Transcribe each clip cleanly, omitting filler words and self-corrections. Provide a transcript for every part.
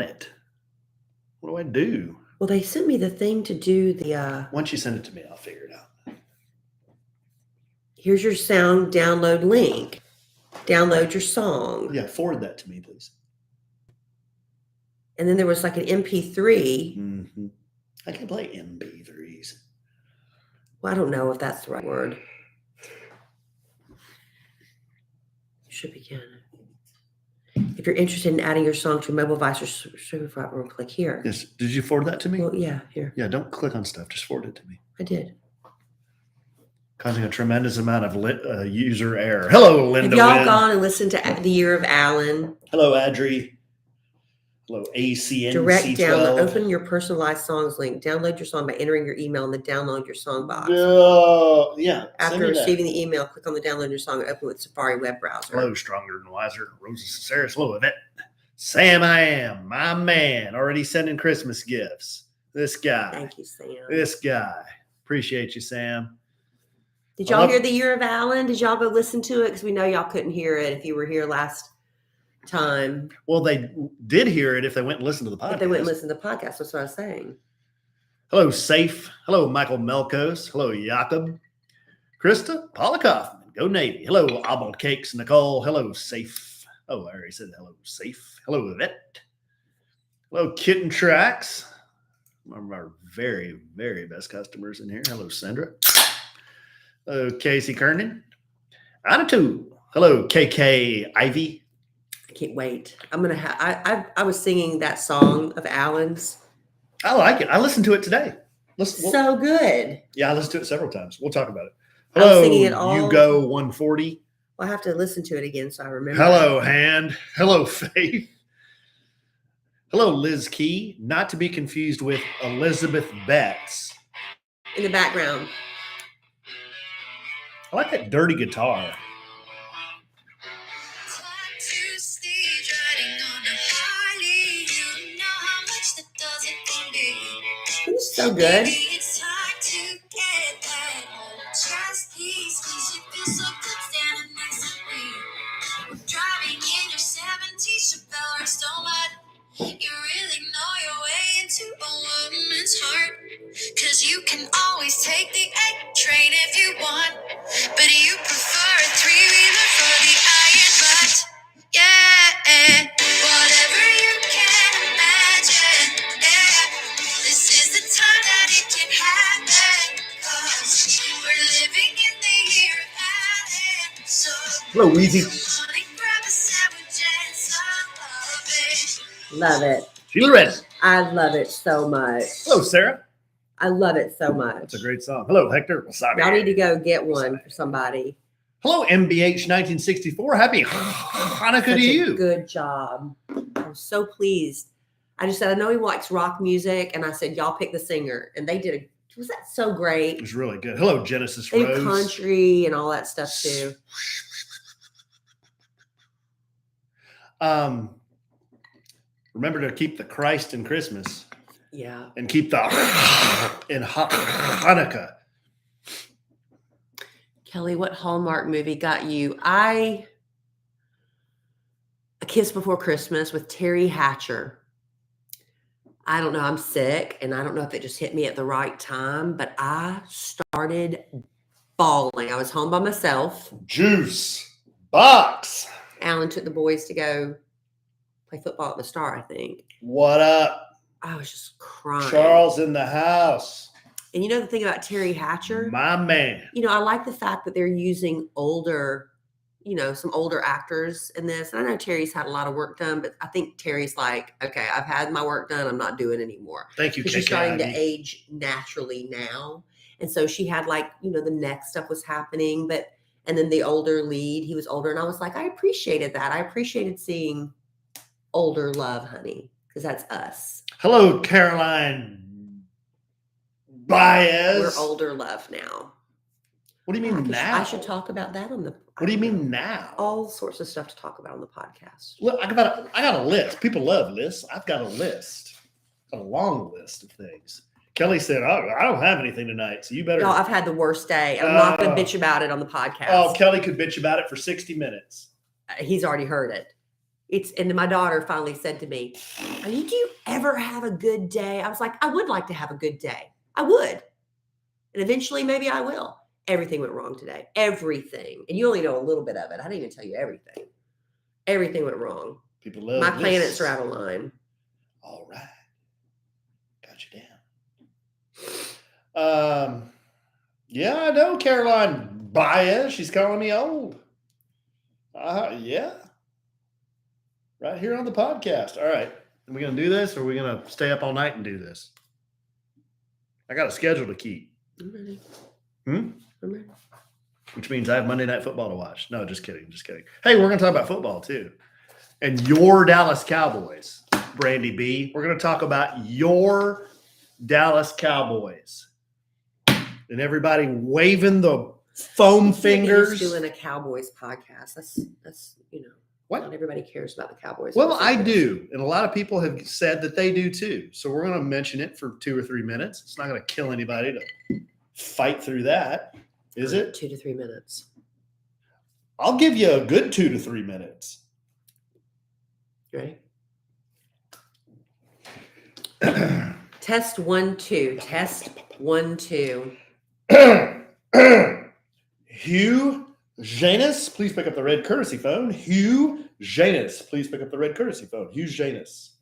it. What do I do? Well, they sent me the thing to do the. Once you send it to me, I'll figure it out. Here's your sound download link. Download your song. Yeah, forward that to me, please. And then there was like an MP3. Mm-hmm. I can play MP3s. Well, I don't know if that's the right word. You should begin. If you're interested in adding your song to a mobile device or streaming platform, click here. Yes. Did you forward that to me? Well, yeah, here. Yeah, don't click on stuff. Just forward it to me. I did. Causing a tremendous amount of user error. Hello, Linda. Have y'all gone and listened to The Year of Allen? Hello, Adri. Hello, ACNC12. Direct download. Open your personalized songs link. Download your song by entering your email in the download your song box. Yeah. After receiving the email, click on the download your song and open with Safari web browser. Hello, Stronger Than Wiser. Rosa Cesaris. Hello, Yvette. Sam, I am. My man. Already sending Christmas gifts. This guy. Thank you, Sam. This guy. Appreciate you, Sam. Did y'all hear The Year of Allen? Did y'all go listen to it? Because we know y'all couldn't hear it if you were here last time. Well, they did hear it if they went and listened to the podcast. If they went and listened to the podcast, that's what I was saying. Hello, Safe. Hello, Michael Melkos. Hello, Jakob. Krista, Paula Kaufman. Go Navy. Hello, Obald Cakes. Nicole. Hello, Safe. Oh, I already said hello, Safe. Hello, Yvette. Hello, Kitten Tracks. One of our very, very best customers in here. Hello, Sandra. Hello, Casey Kernan. Anatu. Hello, KK Ivy. I can't wait. I'm gonna have. I was singing that song of Allen's. I like it. I listened to it today. So good. Yeah, I listened to it several times. We'll talk about it. Hello, I'm singing it all. You Go 140. Well, I have to listen to it again so I remember. Hello, Hand. Hello, Faith. Hello, Liz Key. Not to be confused with Elizabeth Betts. In the background. I like that dirty guitar. It's so good. You really know your way into a woman's heart. Cause you can always take the A train if you want. But you prefer a three-wheeler for the iron butt. Yeah, whatever you can imagine. Yeah, this is the time that it can happen. Cause we're living in the year of Allen. So hello, Weezy. Grab a sandwich and some of it. Love it. Sheila Red. I love it so much. Hello, Sarah. I love it so much. It's a great song. Hello, Hector. Y'all need to go get one for somebody. Hello, MBH 1964. Happy Hanukkah to you. Good job. I'm so pleased. I just said, I know he likes rock music, and I said, y'all pick the singer. And they did was that so great? It was really good. Hello, Genesis they Rose. Country and all that stuff too. Remember to keep the Christ in Christmas. Yeah. And keep the in Hanukkah. Kelly, what Hallmark movie got you? A Kiss Before Christmas with Terry Hatcher. I don't know. I'm sick, and I don't know if it just hit me at the right time, but I started bawling. I was home by myself. Juice box. Alan took the boys to go play football at the Star, I think. What up? I was just crying. Charles in the house. And you know the thing about Terry Hatcher? My man. You know, I like the fact that they're using older, some older actors in this. And I know Terry's had a lot of work done, but I think Terry's like, okay, I've had my work done. I'm not doing it anymore. Thank you, because she's starting to age naturally now. And so she had the neck stuff was happening, and then the older lead, he was older. And I was like, I appreciated that. I appreciated seeing older love, honey, because that's us. Hello, Caroline Baez. We're older love now. What do you mean now? I should talk about that on the. What do you mean now? All sorts of stuff to talk about on the podcast. Look, I got a list. People love lists. I've got a list, a long list of things. Kelly said, "Oh, I don't have anything tonight, so you better." No, I've had the worst day. I'm not going to bitch about it on the podcast. Oh, Kelly could bitch about it for 60 minutes. He's already heard it. And my daughter finally said to me, do you ever have a good day? I was like, I would like to have a good day. I would. And eventually maybe I will. Everything went wrong today. Everything. And you only know a little bit of it. I didn't even tell you everything. Everything went wrong. People love My this. planets are out of line. All right. Got you down. Yeah, I know Caroline Baez. She's calling me old. Yeah. Right here on the podcast. All right. Are we going to do this or are we going to stay up all night and do this? I got a schedule to keep. I'm ready. I'm ready. Which means I have Monday Night Football to watch. No, just kidding. Just kidding. Hey, we're going to talk about football too. And your Dallas Cowboys, Brandy B. We're going to talk about your Dallas Cowboys. And everybody waving the foam fingers. Doing a Cowboys podcast. That's What? Not everybody cares about the Cowboys. Well, I do. And a lot of people have said that they do too. So we're going to mention it for 2 or 3 minutes. It's not going to kill anybody to fight through that, is it? 2 to 3 minutes. I'll give you a good 2 to 3 minutes. You ready? Test 1 2. Test 1 2. Hugh Janus, please pick up the red courtesy phone. Hugh Janus, please pick up the red courtesy phone. Hugh Janus.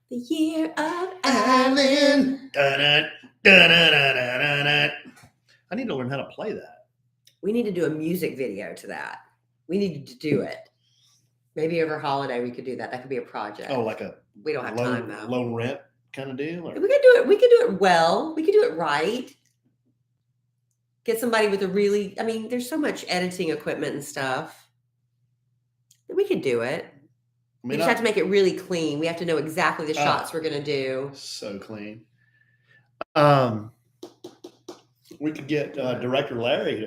The year of Allen. I need to learn how to play that. We need to do a music video to that. We need to do it. Maybe over holiday we could do that. That could be a project. Oh, like a we don't have time though. Low rent kind of deal? Or? We could do it. We could do it well. We could do it right. Get somebody with there's so much editing equipment and stuff. We could do it. We just have to make it really clean. We have to know exactly the shots we're going to do. So clean. We could get Director Larry to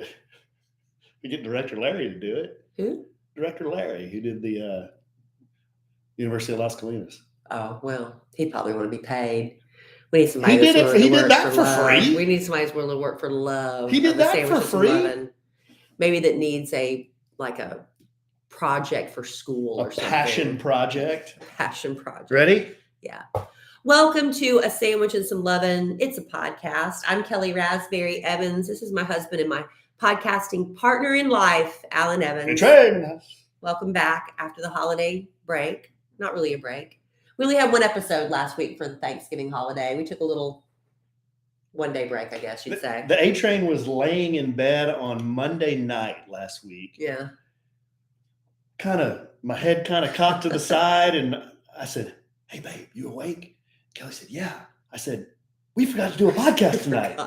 do it. Who? Director Larry, who did the University of Las Colinas. Oh, well, he'd probably want to be paid. We need somebody He did that for free. We need somebody who's willing to work for love. He did that for free. Maybe that needs a project for school or something. Passion project. Passion project. Ready? Yeah. Welcome to A Sandwich and Some Lovin'. It's a podcast. I'm Kellie Rasberry Evans. This is my husband and my podcasting partner in life, Alan Evans. Welcome back after the holiday break. Not really a break. We only had one episode last week for the Thanksgiving holiday. We took a little one-day break, I guess you'd say. The A-Train was laying in bed on Monday night last week. Yeah. My head kind of cocked to the side, and I said, "Hey, babe, you awake?" Kelly said, "Yeah." I said, "We forgot to do a podcast tonight."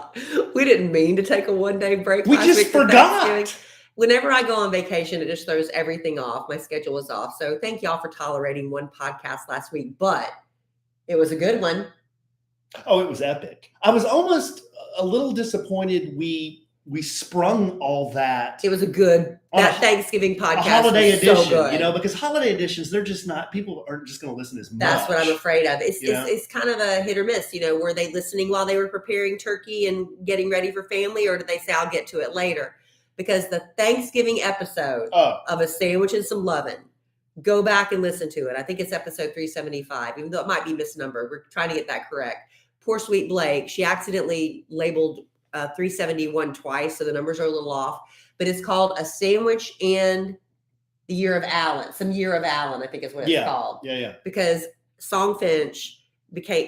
We didn't mean to take a one-day break. We just forgot. Whenever I go on vacation, it just throws everything off. My schedule is off. So thank y'all for tolerating one podcast last week, but it was a good one. Oh, it was epic. I was almost a little disappointed we sprung all that. It was a good Thanksgiving podcast. A holiday edition, so good. because holiday editions, they're just not, people aren't just going to listen as much. That's what I'm afraid of. It's kind of a hit or miss. Were they listening while they were preparing turkey and getting ready for family, or did they say, I'll get to it later? Because the Thanksgiving episode of A Sandwich and Some Lovin', go back and listen to it. I think it's episode 375, even though it might be misnumbered. We're trying to get that correct. Poor sweet Blake, she accidentally labeled 371 twice, so the numbers are a little off. But it's called A Sandwich and the Year of Allen. Some Year of Allen, I think is what it's called. Yeah. Because Songfinch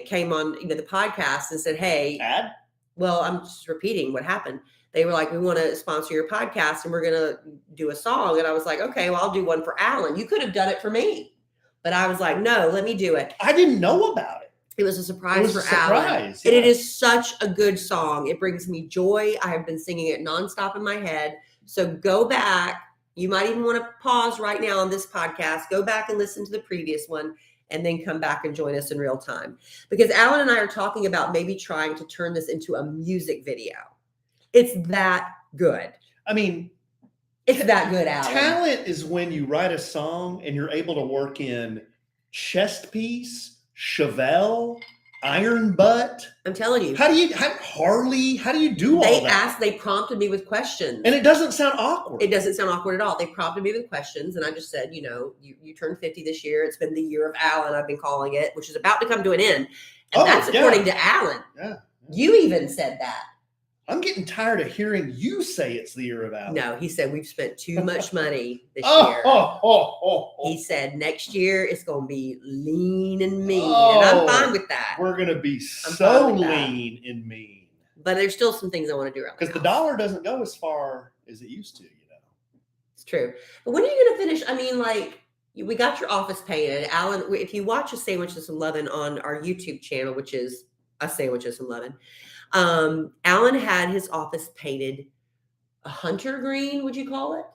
came on the podcast and said, hey. Ad? Well, I'm just repeating what happened. They were like, we want to sponsor your podcast and we're going to do a song. And I was like, okay, well, I'll do one for Alan. You could have done it for me. But I was like, no, let me do it. I didn't know about it. It was a surprise for Alan. Yeah. And it is such a good song. It brings me joy. I have been singing it nonstop in my head. So go back. You might even want to pause right now on this podcast. Go back and listen to the previous one and then come back and join us in real time. Because Alan and I are talking about maybe trying to turn this into a music video. It's that good. I mean, it's that good, Alan. Talent is when you write a song and you're able to work in chest piece, Chevelle, iron butt. I'm telling you. How do you do all that? They prompted me with questions. And it doesn't sound awkward. It doesn't sound awkward at all. They prompted me with questions, and I just said, you turned 50 this year. It's been the year of Alan, I've been calling it, which is about to come to an end. And that's according to Alan. Yeah. You even said that. I'm getting tired of hearing you say it's the year of Alan. No, he said we've spent too much money this year. He said next year it's going to be lean and mean, and I'm fine with that. We're going to be so lean and mean. But there's still some things I want to do around because the dollar doesn't go as far as it used to. It's true. But when are you going to finish? I mean, we got your office painted. Alan, if you watch A Sandwiches from Lovin on our YouTube channel, which is A Sandwiches from Lovin, Alan had his office painted a hunter green, would you call it?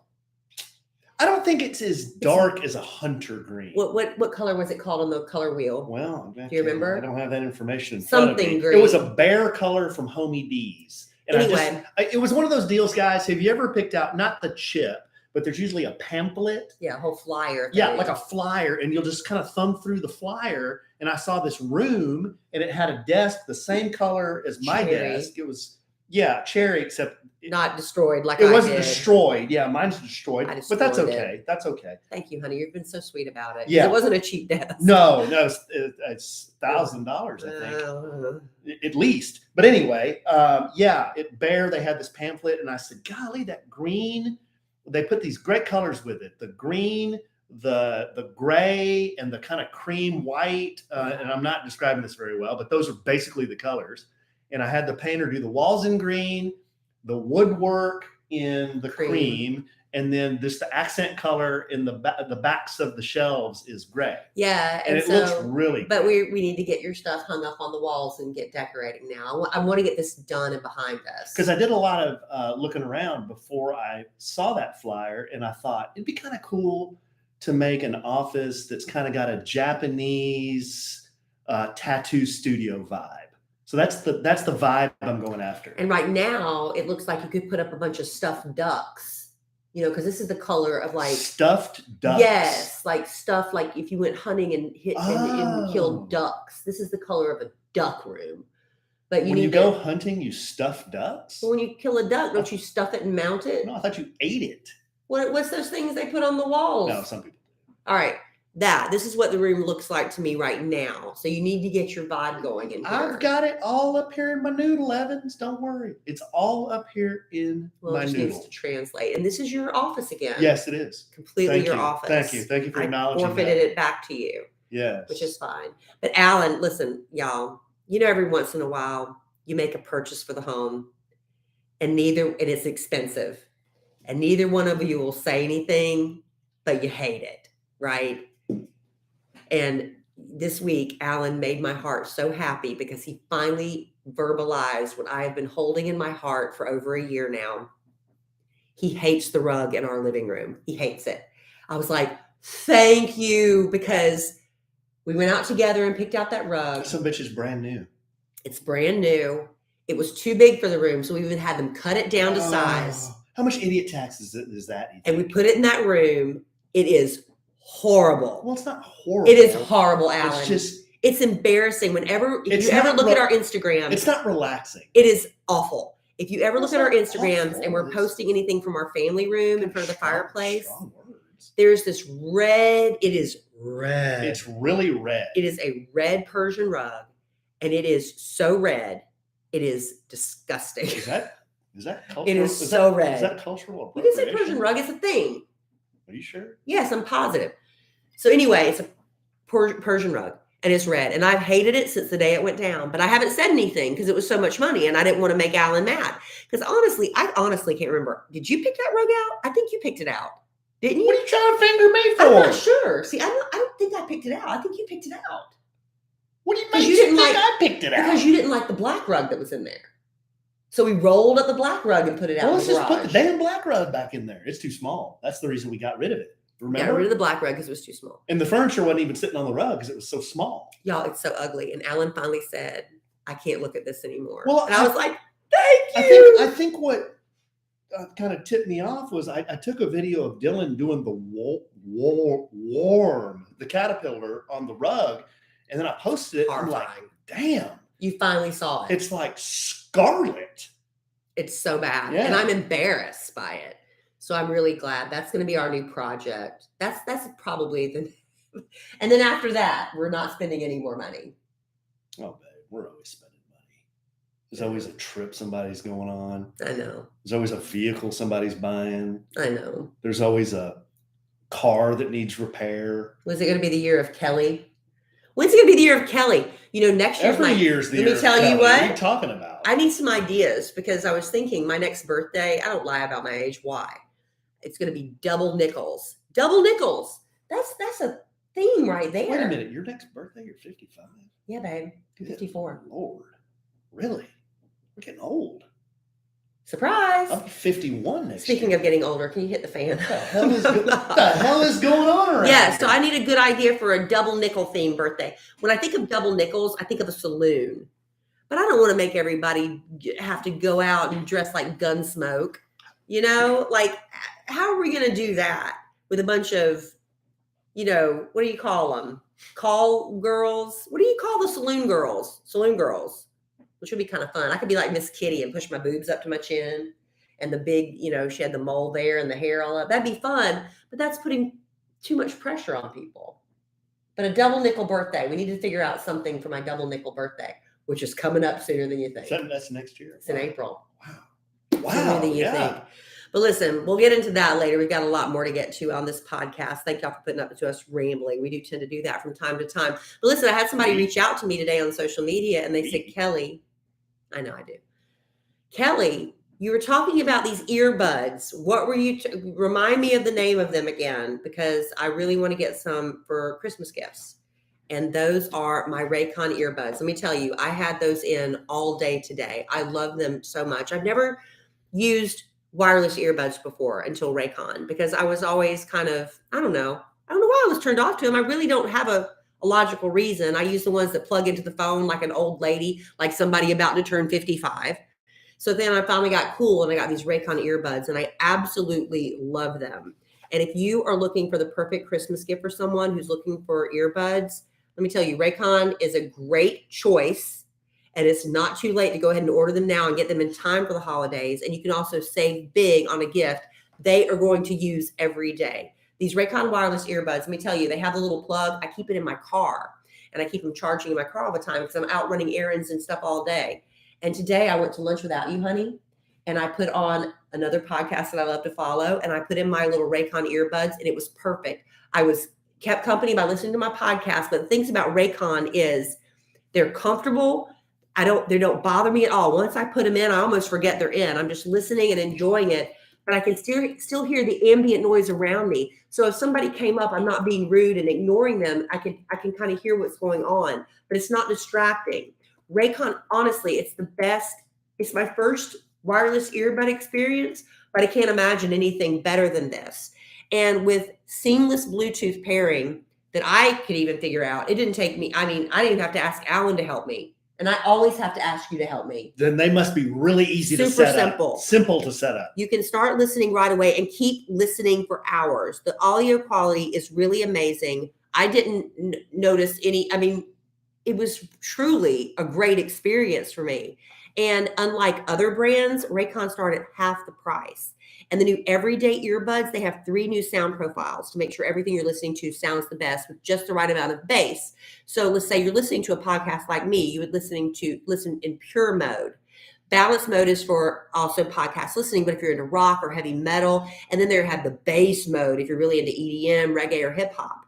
I don't think it's as dark as a hunter green. What color was it called on the color wheel? Well, do you remember? I don't have that information in front of me. Green. It was a bear color from Homey D's. And anyway, it was one of those deals, guys. Have you ever picked out not the chip, but there's usually a pamphlet? Yeah, a whole flyer. Yeah, like a flyer, and you'll just kind of thumb through the flyer. And I saw this room, and it had a desk the same color as my desk. It was cherry, except not destroyed like it wasn't destroyed. Yeah, mine's destroyed, but that's okay. It. That's okay. Thank you, honey. You've been so sweet about it. Yeah, it wasn't a cheap desk. No, it's $1,000, I think, at least. But anyway, they had this pamphlet, and I said, "Golly, that green." They put these great colors with it: the green, the gray, and the kind of cream white. And I'm not describing this very well, but those are basically the colors. And I had the painter do the walls in green, the woodwork in the cream, and then just the accent color in the backs of the shelves is gray. Yeah, and it looks really good. But we need to get your stuff hung up on the walls and get decorating now. I want to get this done and behind us. Because I did a lot of looking around before I saw that flyer, and I thought it'd be kind of cool to make an office that's kind of got a Japanese tattoo studio vibe. So that's the vibe I'm going after. And right now, it looks like you could put up a bunch of stuffed ducks, because this is the color of stuffed ducks. Yes, stuff like if you went hunting and and killed ducks. This is the color of a duck room. But when you go hunting, you stuff ducks. When you kill a duck, don't you stuff it and mount it? No, I thought you ate it. What's those things they put on the walls? No, some people do. All right. This is what the room looks like to me right now. So you need to get your vibe going in here. I've got it all up here in my noodle, Evans. Don't worry. It's all up here in my noodle. Needs to translate. And this is your office again. Yes, it is. Completely your office. Thank you. Thank you for acknowledging that. I forfeited it back to you. Yes. Which is fine. But Alan, listen, y'all, every once in a while you make a purchase for the home and it's expensive. And neither one of you will say anything, but you hate it, right? And this week, Alan made my heart so happy because he finally verbalized what I have been holding in my heart for over a year now. He hates the rug in our living room. He hates it. I was like, thank you, because we went out together and picked out that rug. Some bitch is brand new. It's brand new. It was too big for the room, so we even had them cut it down to size. How much idiot tax is that? And we put it in that room. It is horrible. Well, it's not horrible. It is horrible, Alan. It's embarrassing. If you ever look at our Instagram, it's not relaxing. It is awful. If you ever look at our Instagrams and we're posting anything from our family room in front of the fireplace, there's this red. It is red. It's really red. It is a red Persian rug, and it is so red. It is disgusting. Is that cultural? It is so red. Is that cultural? You can say Persian rug is a thing. Are you sure? Yes, I'm positive. So anyway, it's a Persian rug, and it's red. And I've hated it since the day it went down. But I haven't said anything because it was so much money, and I didn't want to make Alan mad. Because I honestly can't remember. Did you pick that rug out? I think you picked it out. Didn't you? What are you trying to finger me for? I'm not sure. See, I don't think I picked it out. I think you picked it out. What do you mean? You didn't think I picked it out? Because you didn't like the black rug that was in there. So we rolled up the black rug and put it out. Well, let's just put the damn black rug back in there. It's too small. That's the reason we got rid of it. Remember? Got rid of the black rug because it was too small. And the furniture wasn't even sitting on the rug because it was so small. Y'all, it's so ugly. And Alan finally said, I can't look at this anymore. Well, and I was like, thank you. I think what kind of tipped me off was I took a video of Dylan doing the worm, the caterpillar on the rug. And then I posted it. I'm like, Horrifying. damn. You finally saw it. It's like scarlet. It's so bad. Yeah. And I'm embarrassed by it. So I'm really glad. That's going to be our new project. That's probably the... And then after that, we're not spending any more money. Oh, babe, we're always spending money. There's always a trip somebody's going on. I know. There's always a vehicle somebody's buying. I know. There's always a car that needs repair. Was it going to be the year of Kellie? When's it going to be the year of Kellie? You know, next year. Every year's the year. Let me tell you what are you what. talking about? I need some ideas because I was thinking my next birthday, I don't lie about my age. Why? It's going to be double nickels. Double nickels. That's a theme right there. Wait a minute. Your next birthday, you're 55? Yeah, babe. I'm 54. Lord. Really? We're getting old. Surprise. I'll be 51 next Speaking year. of getting older, can you hit the fan? What the hell is going on around Yeah, here? so I need a good idea for a double nickel themed birthday. When I think of double nickels, I think of a saloon. But I don't want to make everybody have to go out and dress like Gunsmoke. You know, like, how are we going to do that with a bunch of, you know, what do you call them? Call girls? What do you call the saloon girls? Saloon girls, which would be kind of fun. I could be like Miss Kitty and push my boobs up to my chin and the big, you know, she had the mole there and the hair all up. That'd be fun, but that's putting too much pressure on people. But a double nickel birthday, we need to figure out something for my double nickel birthday, which is coming up sooner than you think. That's next year. It's in April. Wow. Sooner than you think. But listen, we'll get into that later. We've got a lot more to get to on this podcast. Thank y'all for putting up to us rambling. We do tend to do that from time to time. But listen, I had somebody reach out to me today on social media and they said, Kellie, I know I do. Kellie, you were talking about these earbuds. What were you, remind me of the name of them again, because I really want to get some for Christmas gifts. And those are my Raycon earbuds. Let me tell you, I had those in all day today. I love them so much. I've never used wireless earbuds before until Raycon because I was always kind of, I don't know why I was turned off to them. I really don't have a logical reason. I use the ones that plug into the phone like an old lady, like somebody about to turn 55. So then I finally got cool and I got these Raycon earbuds and I absolutely love them. And if you are looking for the perfect Christmas gift for someone who's looking for earbuds, let me tell you, Raycon is a great choice. And it's not too late to go ahead and order them now and get them in time for the holidays. And you can also save big on a gift they are going to use every day. These Raycon wireless earbuds, let me tell you, they have a little plug. I keep it in my car and I keep them charging in my car all the time because I'm out running errands and stuff all day. And today I went to lunch without you, honey. And I put on another podcast that I love to follow. And I put in my little Raycon earbuds and it was perfect. I was kept company by listening to my podcast. But the things about Raycon is they're comfortable. They don't bother me at all. Once I put them in, I almost forget they're in. I'm just listening and enjoying it, but I can still hear the ambient noise around me. So if somebody came up, I'm not being rude and ignoring them. I can kind of hear what's going on, but it's not distracting. Raycon, honestly, it's the best. It's my first wireless earbud experience, but I can't imagine anything better than this. And with seamless Bluetooth pairing that I could even figure out, it didn't take me. I didn't even have to ask Alan to help me. And I always have to ask you to help me. Then they must be really easy to set up. Simple to set up. You can start listening right away and keep listening for hours. The audio quality is really amazing. I didn't notice any. I mean, it was truly a great experience for me. And unlike other brands, Raycon started at half the price. And the new everyday earbuds, they have 3 new sound profiles to make sure everything you're listening to sounds the best with just the right amount of bass. So let's say you're listening to a podcast like me, you would listen in pure mode. Balance mode is for also podcast listening, but if you're into rock or heavy metal, and then they have the bass mode if you're really into EDM, reggae, or hip hop.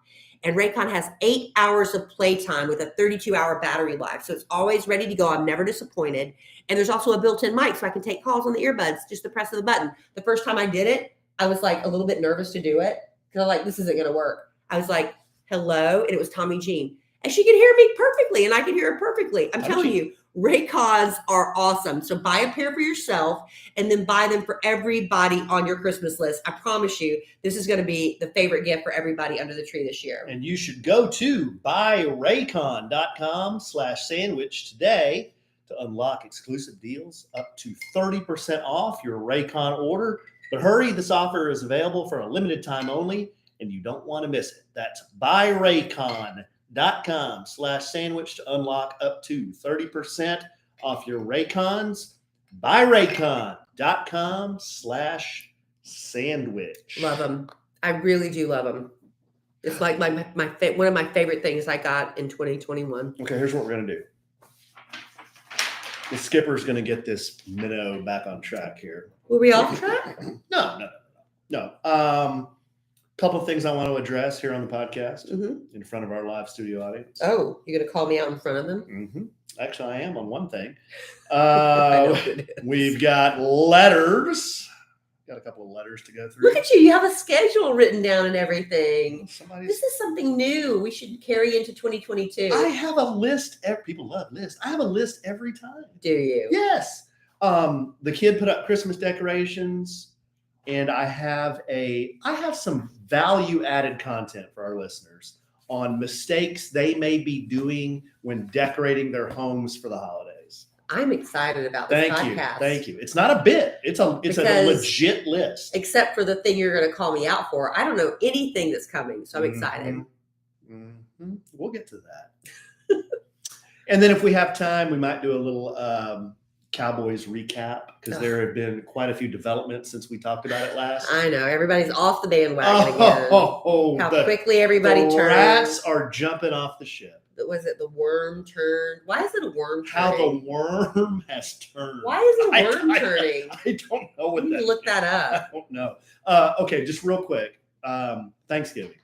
And Raycon has 8 hours of playtime with a 32-hour battery life. So it's always ready to go. I'm never disappointed. And there's also a built-in mic, so I can take calls on the earbuds, just the press of the button. The first time I did it, I was like a little bit nervous to do it because I'm like, this isn't going to work. I was like, hello. And it was Tommy Jean. And she could hear me perfectly, and I could hear her perfectly. I'm telling you, Raycons are awesome. So buy a pair for yourself and then buy them for everybody on your Christmas list. I promise you, this is going to be the favorite gift for everybody under the tree this year. And you should go to buyraycon.com/sandwich today to unlock exclusive deals up to 30% off your Raycon order. But hurry, this offer is available for a limited time only, and you don't want to miss it. That's buyraycon.com/sandwich. Raycon.com/sandwich to unlock up to 30% off your Raycons. Buy Raycon.com/sandwich. Love them. I really do love them. It's like one of my favorite things I got in 2021. Okay, here's what we're going to do. The skipper's going to get this minnow back on track here. Were we off track? No. Couple of things I want to address here on the podcast in front of our live studio audience. Oh, you're going to call me out in front of them? Mm-hmm. Actually, I am on one thing. We've got letters. Got a couple of letters to go through. Look at you. You have a schedule written down and everything. This is something new. We should carry into 2022. I have a list. People love lists. I have a list every time. Do you? Yes. The kid put up Christmas decorations, and I have some value-added content for our listeners on mistakes they may be doing when decorating their homes for the holidays. I'm excited about this podcast. Thank you. It's not a bit. It's a legit list. Except for the thing you're going to call me out for. I don't know anything that's coming, so I'm excited. Mm-hmm. We'll get to that. And then if we have time, we might do a little Cowboys recap because there have been quite a few developments since we talked about it last. I know. Everybody's off the bandwagon again. How quickly everybody turns. Rats are jumping off the ship. Was it the worm turned? Why is it a worm turning? How the worm has turned. Why is it a worm turning? I don't know what that look that up. I don't know. Okay, just real quick. Thanksgiving.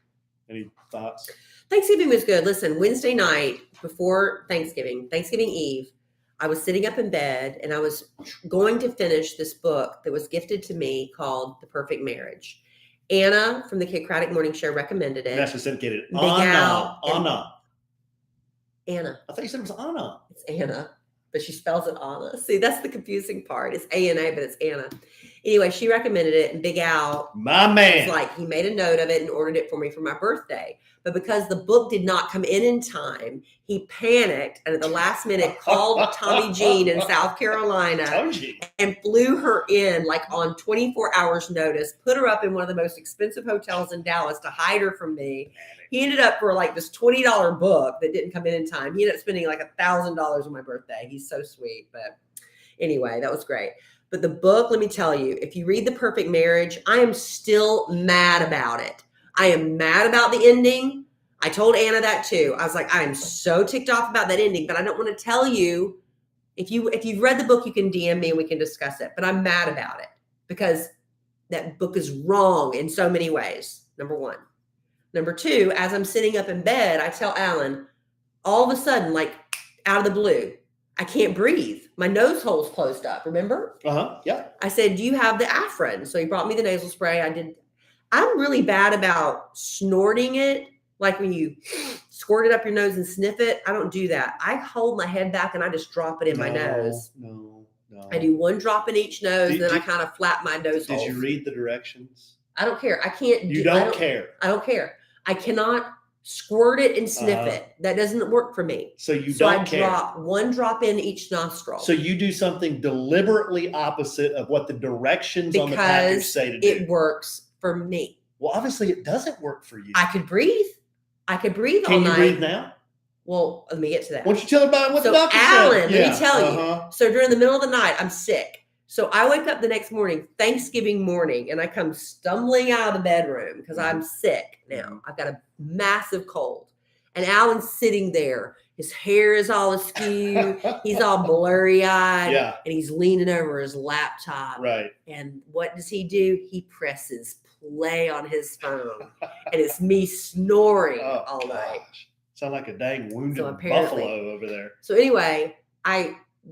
Any thoughts? Thanksgiving was good. Listen, Wednesday night before Thanksgiving Eve, I was sitting up in bed and I was going to finish this book that was gifted to me called The Perfect Marriage. Anna from the Kid Craddock Morning Show recommended it. That's just indicated. Anna. I thought you said it was Anna. It's Anna, but she spells it Anna. See, that's the confusing part. It's A-N-A, but it's Anna. Anyway, she recommended it, and Big Al, my man, was like, he made a note of it and ordered it for me for my birthday. But because the book did not come in time, he panicked and at the last minute called Tommy Jean in South Carolina and flew her in like on 24 hours notice, put her up in one of the most expensive hotels in Dallas to hide her from me. He ended up for like this $20 book that didn't come in time. He ended up spending like $1,000 on my birthday. He's so sweet. But anyway, that was great. But the book, let me tell you, if you read The Perfect Marriage, I am still mad about it. I am mad about the ending. I told Anna that too. I was like, I am so ticked off about that ending, but I don't want to tell you. If you've read the book, you can DM me and we can discuss it. But I'm mad about it because that book is wrong in so many ways. Number one. Number two, as I'm sitting up in bed, I tell Alan, all of a sudden, like out of the blue, I can't breathe. My nose hole's closed up. Remember? Yeah. I said, do you have the Afrin? So he brought me the nasal spray. I'm really bad about snorting it. Like when you squirt it up your nose and sniff it. I don't do that. I hold my head back and I just drop it in my nose. No. I do one drop in each nose, and then I kind of flap my nose hole. Did you read the directions? I don't care. I can't. You don't care. I don't care. I cannot squirt it and sniff it. That doesn't work for me. So I drop one drop in each nostril. So you do something deliberately opposite of what the directions on the package say to do. It works for me. Well, obviously it doesn't work for you. I could breathe. All night. Can you breathe now? Well, let me get to that. Why don't you tell about what the doctor said? Alan, let me tell you. So during the middle of the night, I'm sick. So I wake up the next morning, Thanksgiving morning, and I come stumbling out of the bedroom because I'm sick now. I've got a massive cold. And Alan's sitting there. His hair is all askew. He's all blurry-eyed. Yeah. And he's leaning over his laptop. Right. And what does he do? He presses play on his phone. And it's me snoring all night. Sound like a dang wounded buffalo over there. So anyway,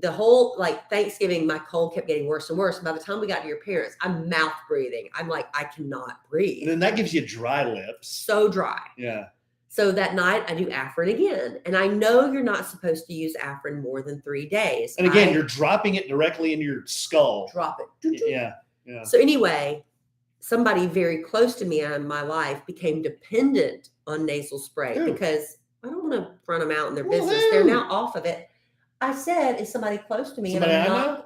the whole Thanksgiving, my cold kept getting worse and worse. And by the time we got to your parents, I'm mouth breathing. I'm like, I cannot breathe. And then that gives you dry lips. So dry. Yeah. So that night I do Afrin again. And I know you're not supposed to use Afrin more than 3 days. And again, you're dropping it directly into your skull. Drop it. Yeah. So anyway, somebody very close to me in my life became dependent on nasal spray because I don't want to front them out in their business. They're now off of it. I said, is somebody close to me? Somebody and I'm I not. know?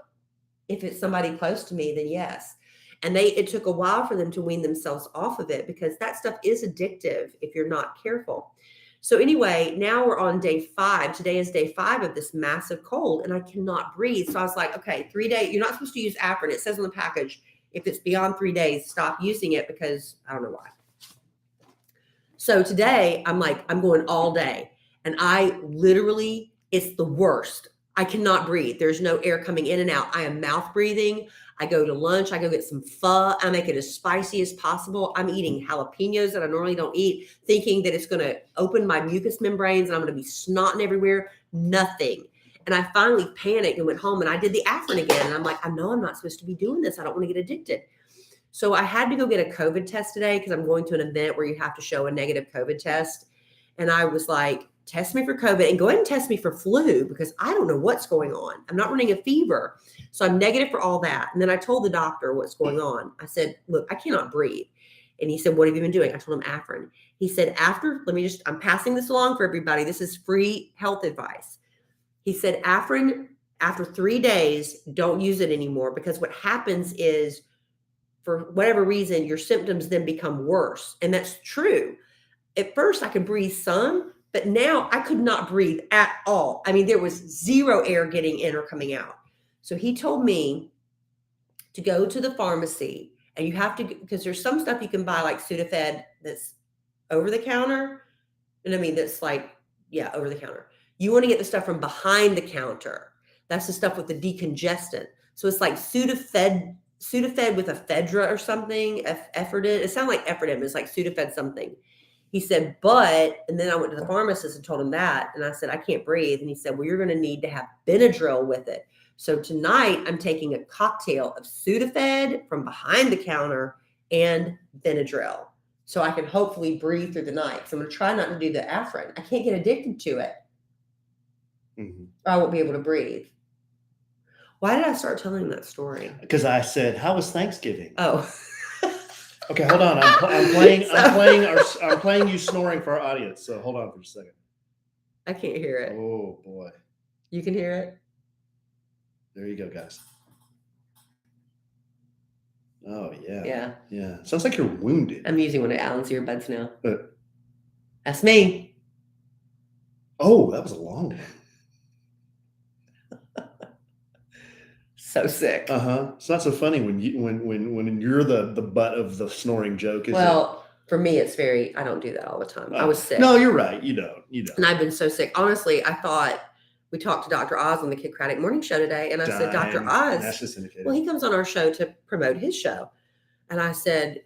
If it's somebody close to me, then yes. And it took a while for them to wean themselves off of it because that stuff is addictive if you're not careful. So anyway, now we're on day 5. Today is day 5 of this massive cold, and I cannot breathe. So I was like, okay, 3 days. You're not supposed to use Afrin. It says on the package, if it's beyond 3 days, stop using it because I don't know why. So today I'm like, I'm going all day, and I literally, it's the worst. I cannot breathe. There's no air coming in and out. I am mouth breathing. I go to lunch. I go get some pho. I make it as spicy as possible. I'm eating jalapenos that I normally don't eat, thinking that it's going to open my mucous membranes and I'm going to be snotting everywhere. Nothing. And I finally panicked and went home and I did the Afrin again. And I'm like, I know I'm not supposed to be doing this. I don't want to get addicted. So I had to go get a COVID test today because I'm going to an event where you have to show a negative COVID test. And I was like, test me for COVID and go ahead and test me for flu because I don't know what's going on. I'm not running a fever. So I'm negative for all that. And then I told the doctor what's going on. I said, look, I cannot breathe. And he said, what have you been doing? I told him Afrin. He said, I'm passing this along for everybody. This is free health advice. He said, Afrin, after 3 days, don't use it anymore because what happens is for whatever reason, your symptoms then become worse. And that's true. At first I could breathe some, but now I could not breathe at all. I mean, there was zero air getting in or coming out. So he told me to go to the pharmacy and you have to, because there's some stuff you can buy like Sudafed that's over the counter. And I mean, that's like, yeah, over the counter. You want to get the stuff from behind the counter. That's the stuff with the decongestant. So it's like Sudafed with ephedra or something, Ephedrine. It sounds like Ephedrine. It's like Sudafed something. He said, and then I went to the pharmacist and told him that. And I said, I can't breathe. And he said, well, you're going to need to have Benadryl with it. So tonight I'm taking a cocktail of Sudafed from behind the counter and Benadryl. So I can hopefully breathe through the night. So I'm going to try not to do the Afrin. I can't get addicted to it. Mm-hmm. Or I won't be able to breathe. Why did I start telling that story? Because I said, how was Thanksgiving? Oh. Okay, hold on. I'm playing you snoring for our audience. So hold on for a second. I can't hear it. Oh boy. You can hear it? There you go, guys. Oh yeah. Yeah. Yeah. Sounds like you're wounded. I'm using one of Alan's earbuds now. That's me. Oh, that was a long one. So sick. It's not so funny when you're the butt of the snoring joke. Well, for me, it's I don't do that all the time. I was sick. No, you're right. You don't. And I've been so sick. Honestly, I thought we talked to Dr. Oz on the Kid Craddock Morning Show today. And I said, Dr. Oz, well, he comes on our show to promote his show. And I said,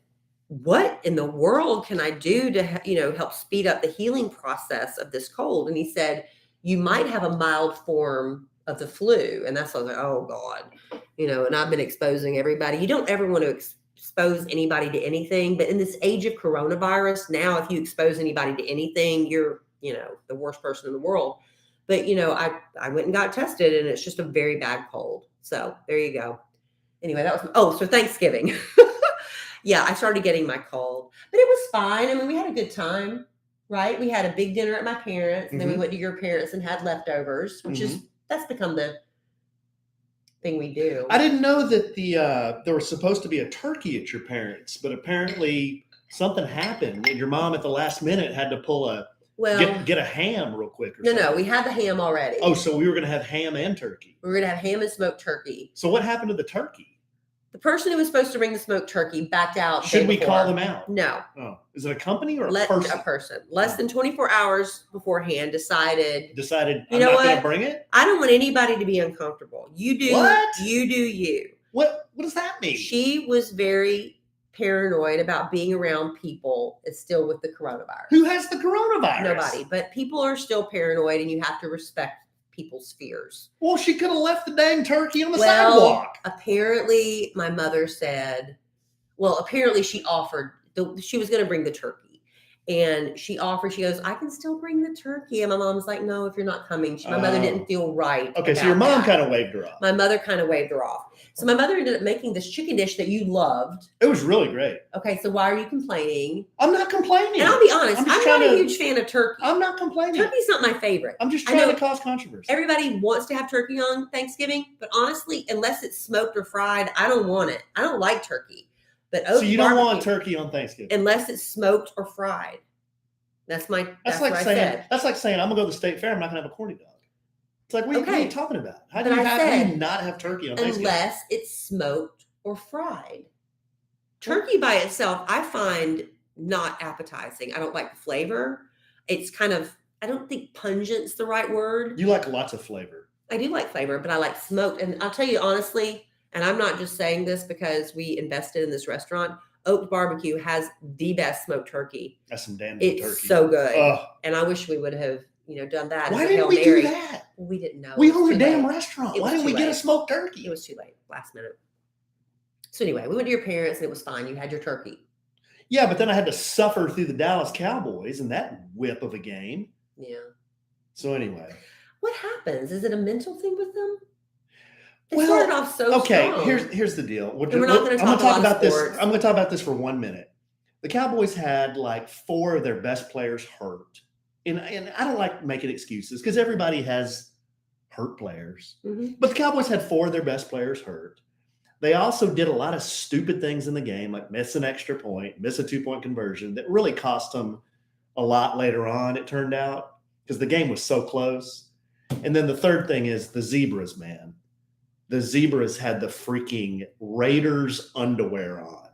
what in the world can I do to, help speed up the healing process of this cold? And he said, you might have a mild form of the flu. And that's, I was like, oh God, and I've been exposing everybody. You don't ever want to expose anybody to anything, but in this age of coronavirus, now, if you expose anybody to anything, you're, the worst person in the world. But, I went and got tested and it's just a very bad cold. So there you go. Anyway, so Thanksgiving. Yeah, I started getting my cold, but it was fine. I mean, we had a good time, right? We had a big dinner at my parents and then we went to your parents and had leftovers, which that's become the thing we do. I didn't know that there was supposed to be a turkey at your parents', but apparently something happened and your mom at the last minute had to pull get a ham real quick. No, we had the ham already. Oh, so we were going to have ham and turkey. We were going to have ham and smoked turkey. So what happened to the turkey? The person who was supposed to bring the smoked turkey backed out. Should we call them out? No. Oh, is it a company or a person? A person. Less than 24 hours beforehand decided, I'm not going to bring it? I don't want anybody to be uncomfortable. You do. What? You do you. What does that mean? She was very paranoid about being around people still with the coronavirus. Who has the coronavirus? Nobody. But people are still paranoid and you have to respect people's fears. Well, she could have left the dang turkey on the sidewalk. Apparently my mother said, apparently she offered, she was going to bring the turkey. And she goes, I can still bring the turkey. And my mom was like, no, if you're not coming. My mother didn't feel right. Okay, so your mom kind of waved her off. My mother kind of waved her off. So my mother ended up making this chicken dish that you loved. It was really great. Okay, so why are you complaining? I'm not complaining. And I'll be honest, I'm not a huge fan of turkey. I'm not complaining. Turkey's not my favorite. I'm just trying to cause controversy. Everybody wants to have turkey on Thanksgiving, but honestly, unless it's smoked or fried, I don't want it. I don't like turkey. But so you don't want turkey on Thanksgiving? Unless it's smoked or fried. That's like what I saying said. that's like saying I'm gonna go to the state fair. I'm not gonna have a corny dog. It's like, what are you talking about? How do But you I how do you said, not have turkey on Thanksgiving? Unless it's smoked or fried. Turkey by itself, I find not appetizing. I don't like the flavor. It's kind of, I don't think pungent's the right word. You like lots of flavor. I do like flavor, but I like smoked. And I'll tell you honestly, and I'm not just saying this because we invested in this restaurant, Oak Barbecue has the best smoked turkey. That's some damn good turkey. It's so good. Ugh. And I wish we would have, done that. Why as a didn't Hail we Mary. do that? Well, we didn't know. We It was own a too damn late. restaurant. It Why was didn't we too get a late. smoked turkey? It was too late, last minute. So anyway, we went to your parents and it was fine. You had your turkey. Yeah, but then I had to suffer through the Dallas Cowboys and that whip of a game. Yeah. So anyway. What happens? Is it a mental thing with them? They Well, started off so strong. Here's the deal. we're not going to talk about this. sports. I'm going to talk about this for 1 minute. The Cowboys had like 4 of their best players hurt. And I don't like making excuses because everybody has hurt players. Mm-hmm. But the Cowboys had 4 of their best players hurt. They also did a lot of stupid things in the game, like miss an extra point, miss a 2-point conversion that really cost them a lot later on, it turned out, because the game was so close. And then the third thing is the Zebras, man. The Zebras had the freaking Raiders underwear on.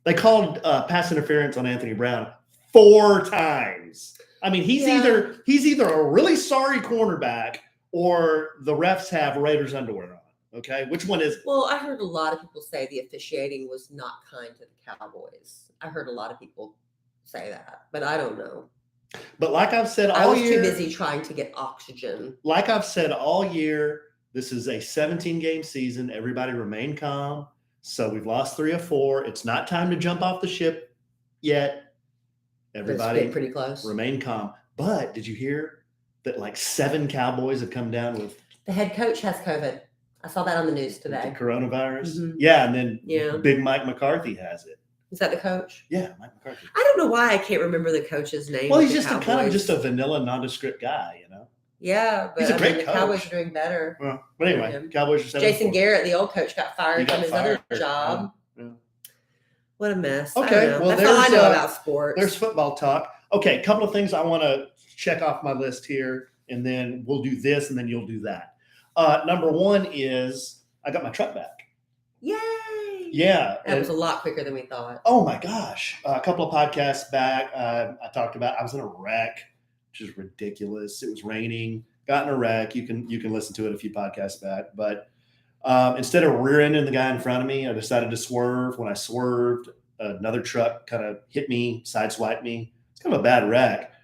They called pass interference on Anthony Brown 4 times. I mean, he's either a really sorry cornerback or the refs have Raiders underwear on. Okay, which one is it? Well, I heard a lot of people say the officiating was not kind to the Cowboys. I heard a lot of people say that, but I don't know. But like I've said I all was year, too busy trying to get oxygen. like I've said all year, this is a 17-game season. Everybody remain calm. So we've lost 3 of 4. It's not time to jump off the ship yet. Everybody pretty close. Remain calm. But did you hear that like 7 Cowboys have come down with the head coach has COVID? I saw that on the news today. The coronavirus. Mm-hmm. Yeah, and then Big Mike McCarthy has it. Is that the coach? Yeah, Mike McCarthy. I don't know why I can't remember the coach's name. Well, he's just kind of just a vanilla, nondescript guy, Yeah, but he's a great coach. The Cowboys are doing better. Well, but anyway, Cowboys are 7-4. Jason Garrett, the old coach, got fired from his other job. Yeah. What a mess. Okay, well, that's all I know about sports. There's football talk. Okay, a couple of things I want to check off my list here, and then we'll do this, and then you'll do that. Number 1 is I got my truck back. Yay! Yeah. That was a lot quicker than we thought. Oh, my gosh. A couple of podcasts back, I talked about I was in a wreck, which is ridiculous. It was raining, got in a wreck. You can listen to it a few podcasts back. But instead of rear-ending the guy in front of me, I decided to swerve. When I swerved, another truck kind of hit me, sideswiped me. It's kind of a bad wreck.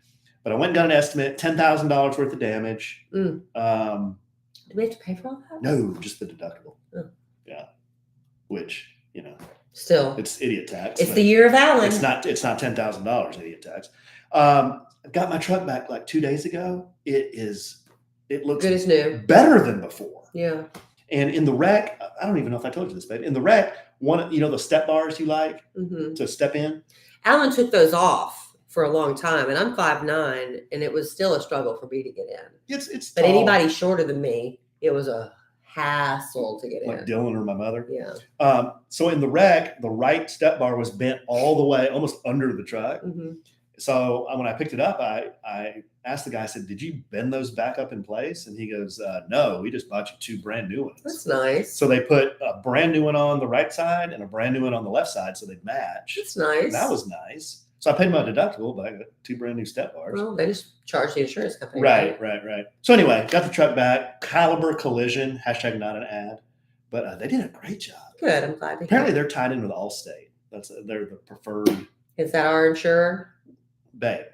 But I went and got an estimate, $10,000 worth of damage. Do we have to pay for all that? No, just the deductible. Oh. Yeah. Which, still, it's idiot tax. It's the year of Allen. It's not $10,000 idiot tax. I got my truck back like 2 days ago. It looks good as new, better than before. Yeah. And in the wreck, I don't even know if I told you this, babe. In the wreck, the step bars you like to step in. Alan took those off for a long time, and I'm 5'9", and it was still a struggle for me to get in. But tall. Anybody shorter than me, it was a hassle to get in. Like Dylan or my mother. Yeah. So in the wreck, the right step bar was bent all the way, almost under the truck. Mm-hmm. So when I picked it up, I asked the guy, I said, "Did you bend those back up in place?" And he goes, "No, we just bought you 2 brand new ones." That's nice. So they put a brand new one on the right side and a brand new one on the left side, so they'd match. That's nice. And that was nice. So I paid my deductible, but I got 2 brand new step bars. Well, they just charge the insurance company. Right. So anyway, got the truck back. Caliber Collision, # not an ad, but they did a great job. Good. I'm glad to hear. Apparently, they're tied in with Allstate. They're the preferred. Is that our insurer? Babe,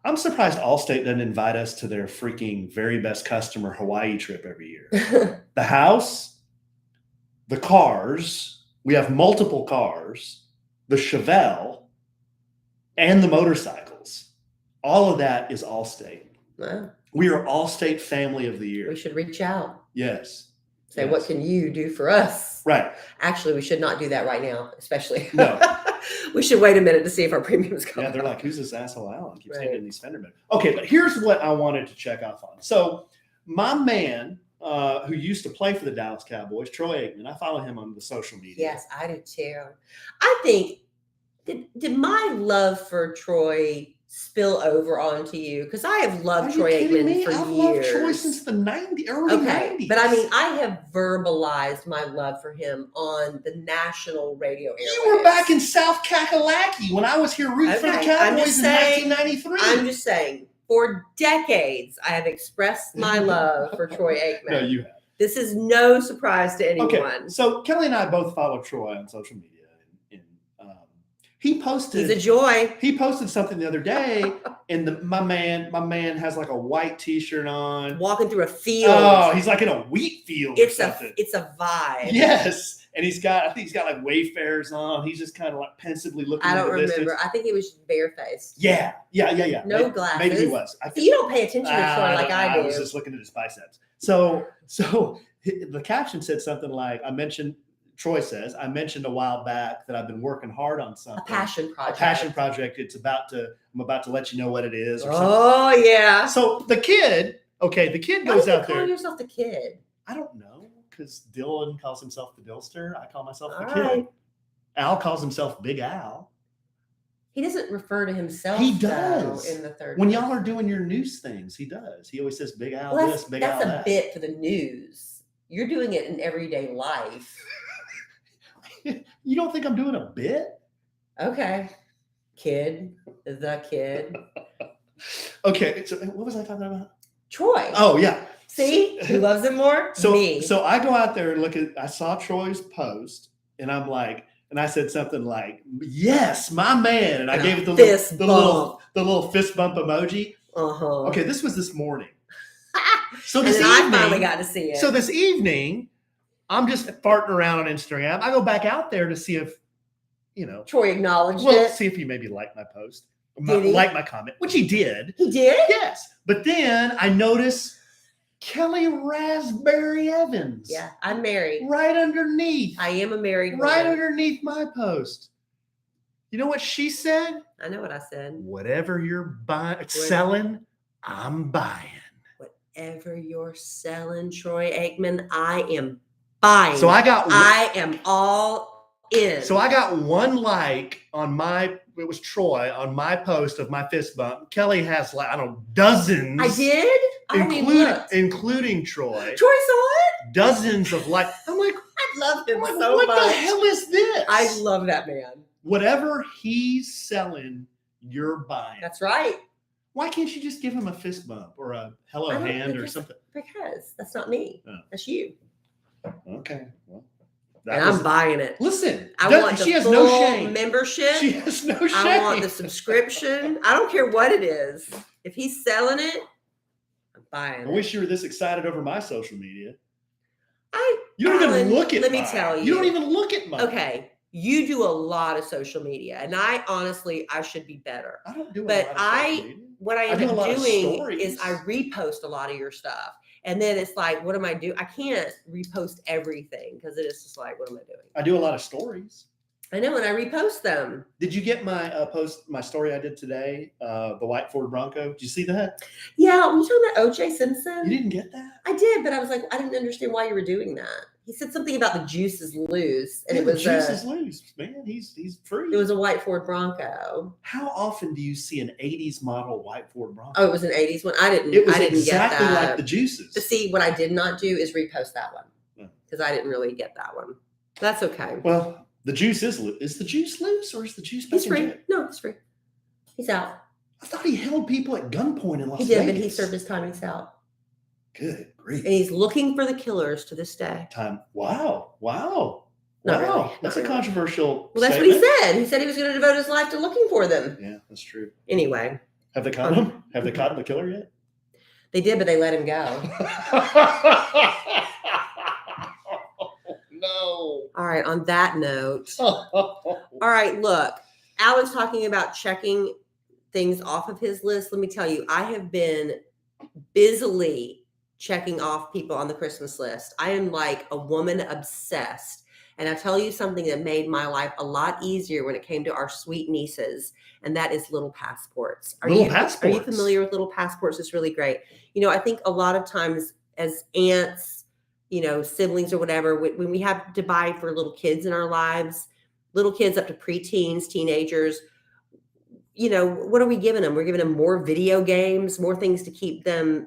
I'm surprised Allstate doesn't invite us to their freaking very best customer Hawaii trip every year. The house, the cars, we have multiple cars, the Chevelle, and the motorcycles. All of that is Allstate. Wow. We are Allstate Family of the Year. We should reach out. Yes. Say, what can you do for us? Right. Actually, we should not do that right now, especially. No. We should wait a minute to see if our premiums come Yeah, they're up. like, who's this asshole Alan? Keeps Right. hitting these fender benders. Okay, but here's what I wanted to check off on. So my man who used to play for the Dallas Cowboys, Troy Aikman, I follow him on the social media. Yes, I do too. I think, did my love for Troy spill over onto you? Because I have loved Are Troy you kidding Aikman me? for I've years. loved Troy since the early 90s. But I mean, I have verbalized my love for him on the national radio airwaves. You were back in South Kakalaki when I was here rooting for the Cowboys in 1993. I'm just saying, for decades, I have expressed my love for Troy Aikman. No, you have. This is no surprise to anyone. Okay, so Kelly and I both follow Troy on social media. He posted. He's a joy. He posted something the other day, and my man has like a white T-shirt on, walking through a field. Oh, he's like in a wheat field or something. It's a vibe. Yes, and I think he's got like Wayfarers on. He's just kind of like pensively looking. I don't remember. Distance. I think he was barefaced. Yeah. No glasses. Maybe he was. So you don't pay attention to Troy like I do. I was just looking at his biceps. So the caption said something like, Troy says, I mentioned a while back that I've been working hard on something. A passion project. A passion project. I'm about to let you know what it is. Or oh, something. Yeah. So the kid goes out there. Why do you call yourself the kid? I don't know, because Dylan calls himself the Dillster. I call myself the All kid. right. Al calls himself Big Al. He doesn't refer to himself. He does. In the third. When y'all are doing your news things, he does. He always says Big Al this, Big Al that. That's a bit for the news. You're doing it in everyday life. You don't think I'm doing a bit? Okay. The kid. Okay, so what was I talking about? Troy. Oh, yeah. See? Who loves him more? Me. So I go out there and I saw Troy's post, and I'm like, and I said something like, yes, my man. And I gave it the little fist bump emoji. Uh-huh. Okay, this was this morning. So this evening, I finally got to see it. So this evening, I'm just farting around on Instagram. I go back out there to see if, Troy acknowledged it. See if he maybe liked my post. Did he? Like my comment, which he did. He did? Yes. But then I notice Kellie Rasberry Evans. Yeah, I'm married. Right underneath. I am a married woman. Right underneath my post. You know what she said? I know what I said. Whatever you're selling, I'm buying. Whatever you're selling, Troy Aikman, I am buying. So I am all in. So I got one like on it was Troy on my post of my fist bump. Kellie has dozens. I did? Including Troy. Troy saw it? Dozens of like. I'm like, I love him so much. What the hell is this? I love that man. Whatever he's selling, you're buying. That's right. Why can't you just give him a fist bump or a hello hand or something? Because that's not me. Oh. That's you. Okay. Well, I'm buying it. Listen, I want the full no shame. membership. She has no shame. I want the subscription. I don't care what it is. If he's selling it, I'm buying it. I wish you were this excited over my social media. You don't even look at. Let me tell you. You don't even look at mine. Okay. You do a lot of social media, and I should be better. I don't do a lot of social media. What I end up doing is I repost a lot of your stuff. And then it's like, what am I doing? I can't repost everything because it is just like, what am I doing? I do a lot of stories. I know, and I repost them. Did you get my story I did today? The white Ford Bronco. Did you see that? Yeah, were you talking about O.J. Simpson? You didn't get that? I did, but I was like, I didn't understand why you were doing that. He said something about the juice is loose, and it was juice is loose, man. He's free. It was a white Ford Bronco. How often do you see an '80s model white Ford Bronco? Oh, it was an '80s one. I didn't exactly get that. Like the juices. To see what I did not do is repost that one because I didn't really get that one. That's okay. Well, the juice is the juice loose or is the juice? He's free. No, he's free. He's out. I thought he held people at gunpoint in Las Vegas. He did, but he served his time. He's out. Good grief. And he's looking for the killers to this day. Wow. Not really. That's a controversial Well, that's statement. what he said. He said he was going to devote his life to looking for them. Yeah, that's true. Anyway. Have they caught him? Have they caught the killer yet? They did, but they let him go. No. All right, on that note. All right, look. Alan's talking about checking things off of his list. Let me tell you, I have been busily checking off people on the Christmas list. I am like a woman obsessed. And I tell you something that made my life a lot easier when it came to our sweet nieces, and that is little passports. Are you familiar with little passports? It's really great. I think a lot of times as aunts, siblings or whatever, when we have to buy for little kids in our lives, little kids up to preteens, teenagers, what are we giving them? We're giving them more video games, more things to keep them,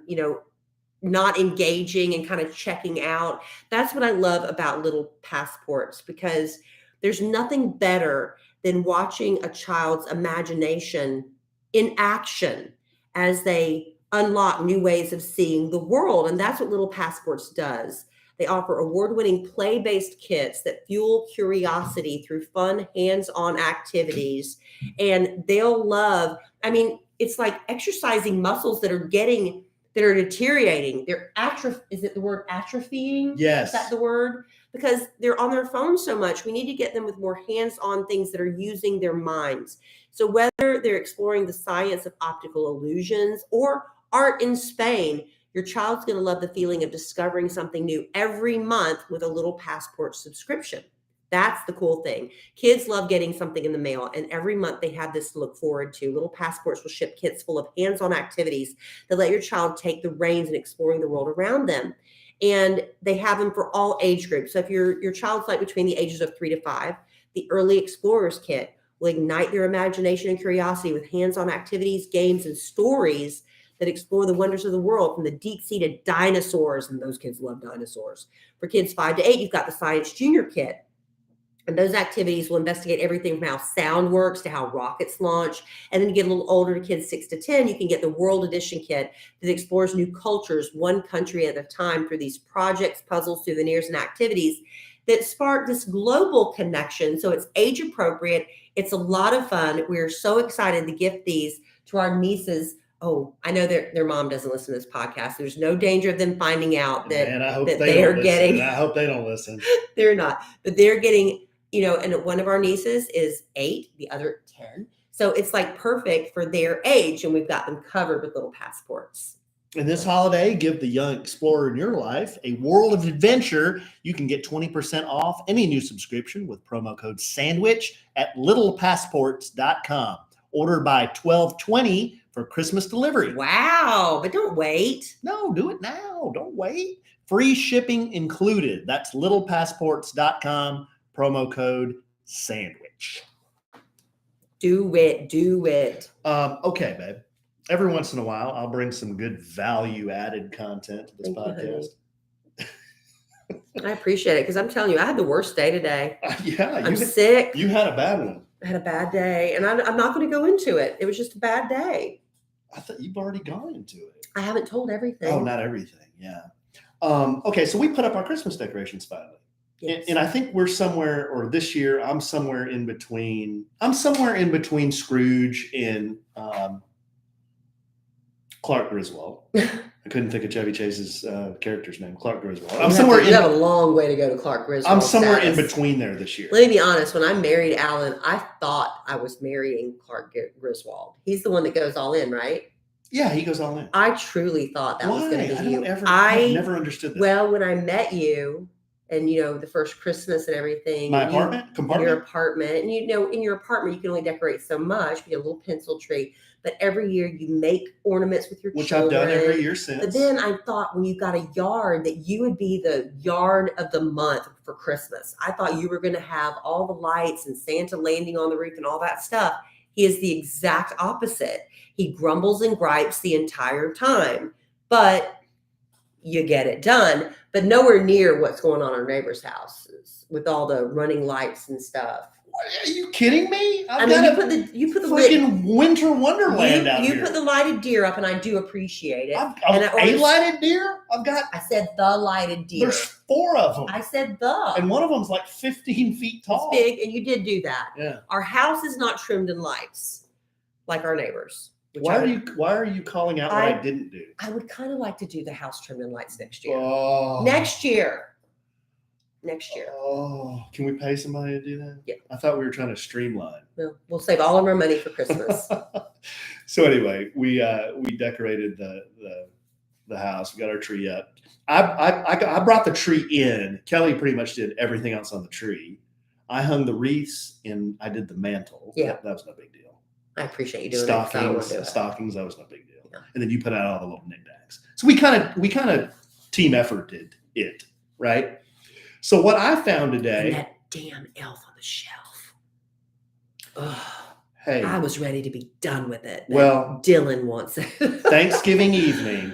not engaging and kind of checking out. That's what I love about little passports, because there's nothing better than watching a child's imagination in action as they unlock new ways of seeing the world. And that's what Little Passports does. They offer award-winning play-based kits that fuel curiosity through fun, hands-on activities. And they'll love, it's like exercising muscles that are deteriorating. Is it the word atrophying? Yes. Is that the word? Because they're on their phones so much. We need to get them with more hands-on things that are using their minds. So whether they're exploring the science of optical illusions or art in Spain, your child's going to love the feeling of discovering something new every month with a Little Passport subscription. That's the cool thing. Kids love getting something in the mail, and every month they have this to look forward to. Little Passports will ship kits full of hands-on activities that let your child take the reins in exploring the world around them. And they have them for all age groups. So if your child's like between the ages of 3 to 5, the Early Explorers Kit will ignite their imagination and curiosity with hands-on activities, games, and stories that explore the wonders of the world, from the deep sea to dinosaurs. And those kids love dinosaurs. For kids 5 to 8, you've got the Science Junior Kit. And those activities will investigate everything from how sound works to how rockets launch. And then you get a little older, to kids 6 to 10, you can get the World Edition Kit that explores new cultures, one country at a time, through these projects, puzzles, souvenirs, and activities that spark this global connection. So it's age appropriate. It's a lot of fun. We're so excited to gift these to our nieces. Oh, I know their mom doesn't listen to this podcast. There's no danger of them finding out that, Man, I hope that they are don't getting. listen. I hope they don't listen. They're not, but they're getting, and one of our nieces is 8, the other 10. So it's like perfect for their age, and we've got them covered with Little Passports. And this holiday, give the young explorer in your life a world of adventure. You can get 20% off any new subscription with promo code SANDWICH at littlepassports.com. Order by 12/20 for Christmas delivery. Wow, but don't wait. No, do it now. Don't wait. Free shipping included. That's littlepassports.com. Promo code SANDWICH. Do it. Okay, babe. Every once in a while, I'll bring some good value-added content to this podcast. I appreciate it, because I'm telling you, I had the worst day today. I'm sick. You had a bad one. I had a bad day, and I'm not going to go into it. It was just a bad day. I thought you've already gone into it. I haven't told everything. Oh, not everything. Yeah. Okay, so we put up our Christmas decorations finally. Yes. And I think we're somewhere, or this year, I'm somewhere in between Scrooge and Clark Griswold. I couldn't think of Chevy Chase's character's name, Clark Griswold. You have a long way to go to Clark Griswold. I'm somewhere in between there this year. Let me be honest. When I married Alan, I thought I was marrying Clark Griswold. He's the one that goes all in, right? Yeah, he goes all in. I truly thought that was going to be you. I never understood that. Well, when I met you, and the first Christmas and everything. My compartment? Your apartment. And in your apartment, you can only decorate so much. You get a little pencil tree. But every year you make ornaments with your children. Which I've done every year since. But then I thought, when you got a yard, that you would be the yard of the month for Christmas. I thought you were going to have all the lights and Santa landing on the roof and all that stuff. He is the exact opposite. He grumbles and gripes the entire time. But you get it done, but nowhere near what's going on in our neighbors' houses with all the running lights and stuff. Are you kidding me? You put the freaking winter wonderland out here. You put the lighted deer up, and I do appreciate it. A lighted deer? I said the lighted deer. There's 4 of them. I said the. And one of them's like 15 feet tall. It's big, and you did do that. Yeah. Our house is not trimmed in lights like our neighbors. Why are you calling out what I didn't do? I would kind of like to do the house trimmed in lights next year. Oh. Next year. Oh, can we pay somebody to do that? Yeah. I thought we were trying to streamline. No, we'll save all of our money for Christmas. So anyway, we decorated the house. We got our tree up. I brought the tree in. Kellie pretty much did everything else on the tree. I hung the wreaths and I did the mantle. Yeah. That was no big deal. I appreciate you doing stockings. That was no big deal. Yeah. And then you put out all the little knickknacks. So we kind of team efforted it, right? So what I found today, and that damn elf on the shelf. Ugh. Hey, I was ready to be done with it. Well, Dylan wants it. Thanksgiving evening,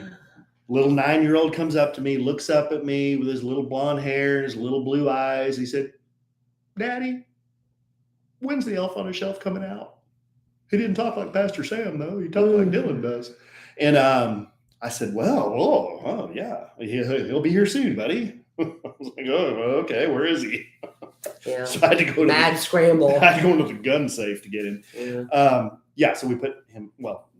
little 9-year-old comes up to me, looks up at me with his little blonde hair and his little blue eyes. He said, Daddy, when's the Elf on a Shelf coming out? He didn't talk like Pastor Sam, though. He talked like Dylan does. And I said, well, yeah, he'll be here soon, buddy. I was like, oh, okay, where is he? Yeah. So I had to go to scramble. I had to go into the gun safe to get him. Yeah. So we put him,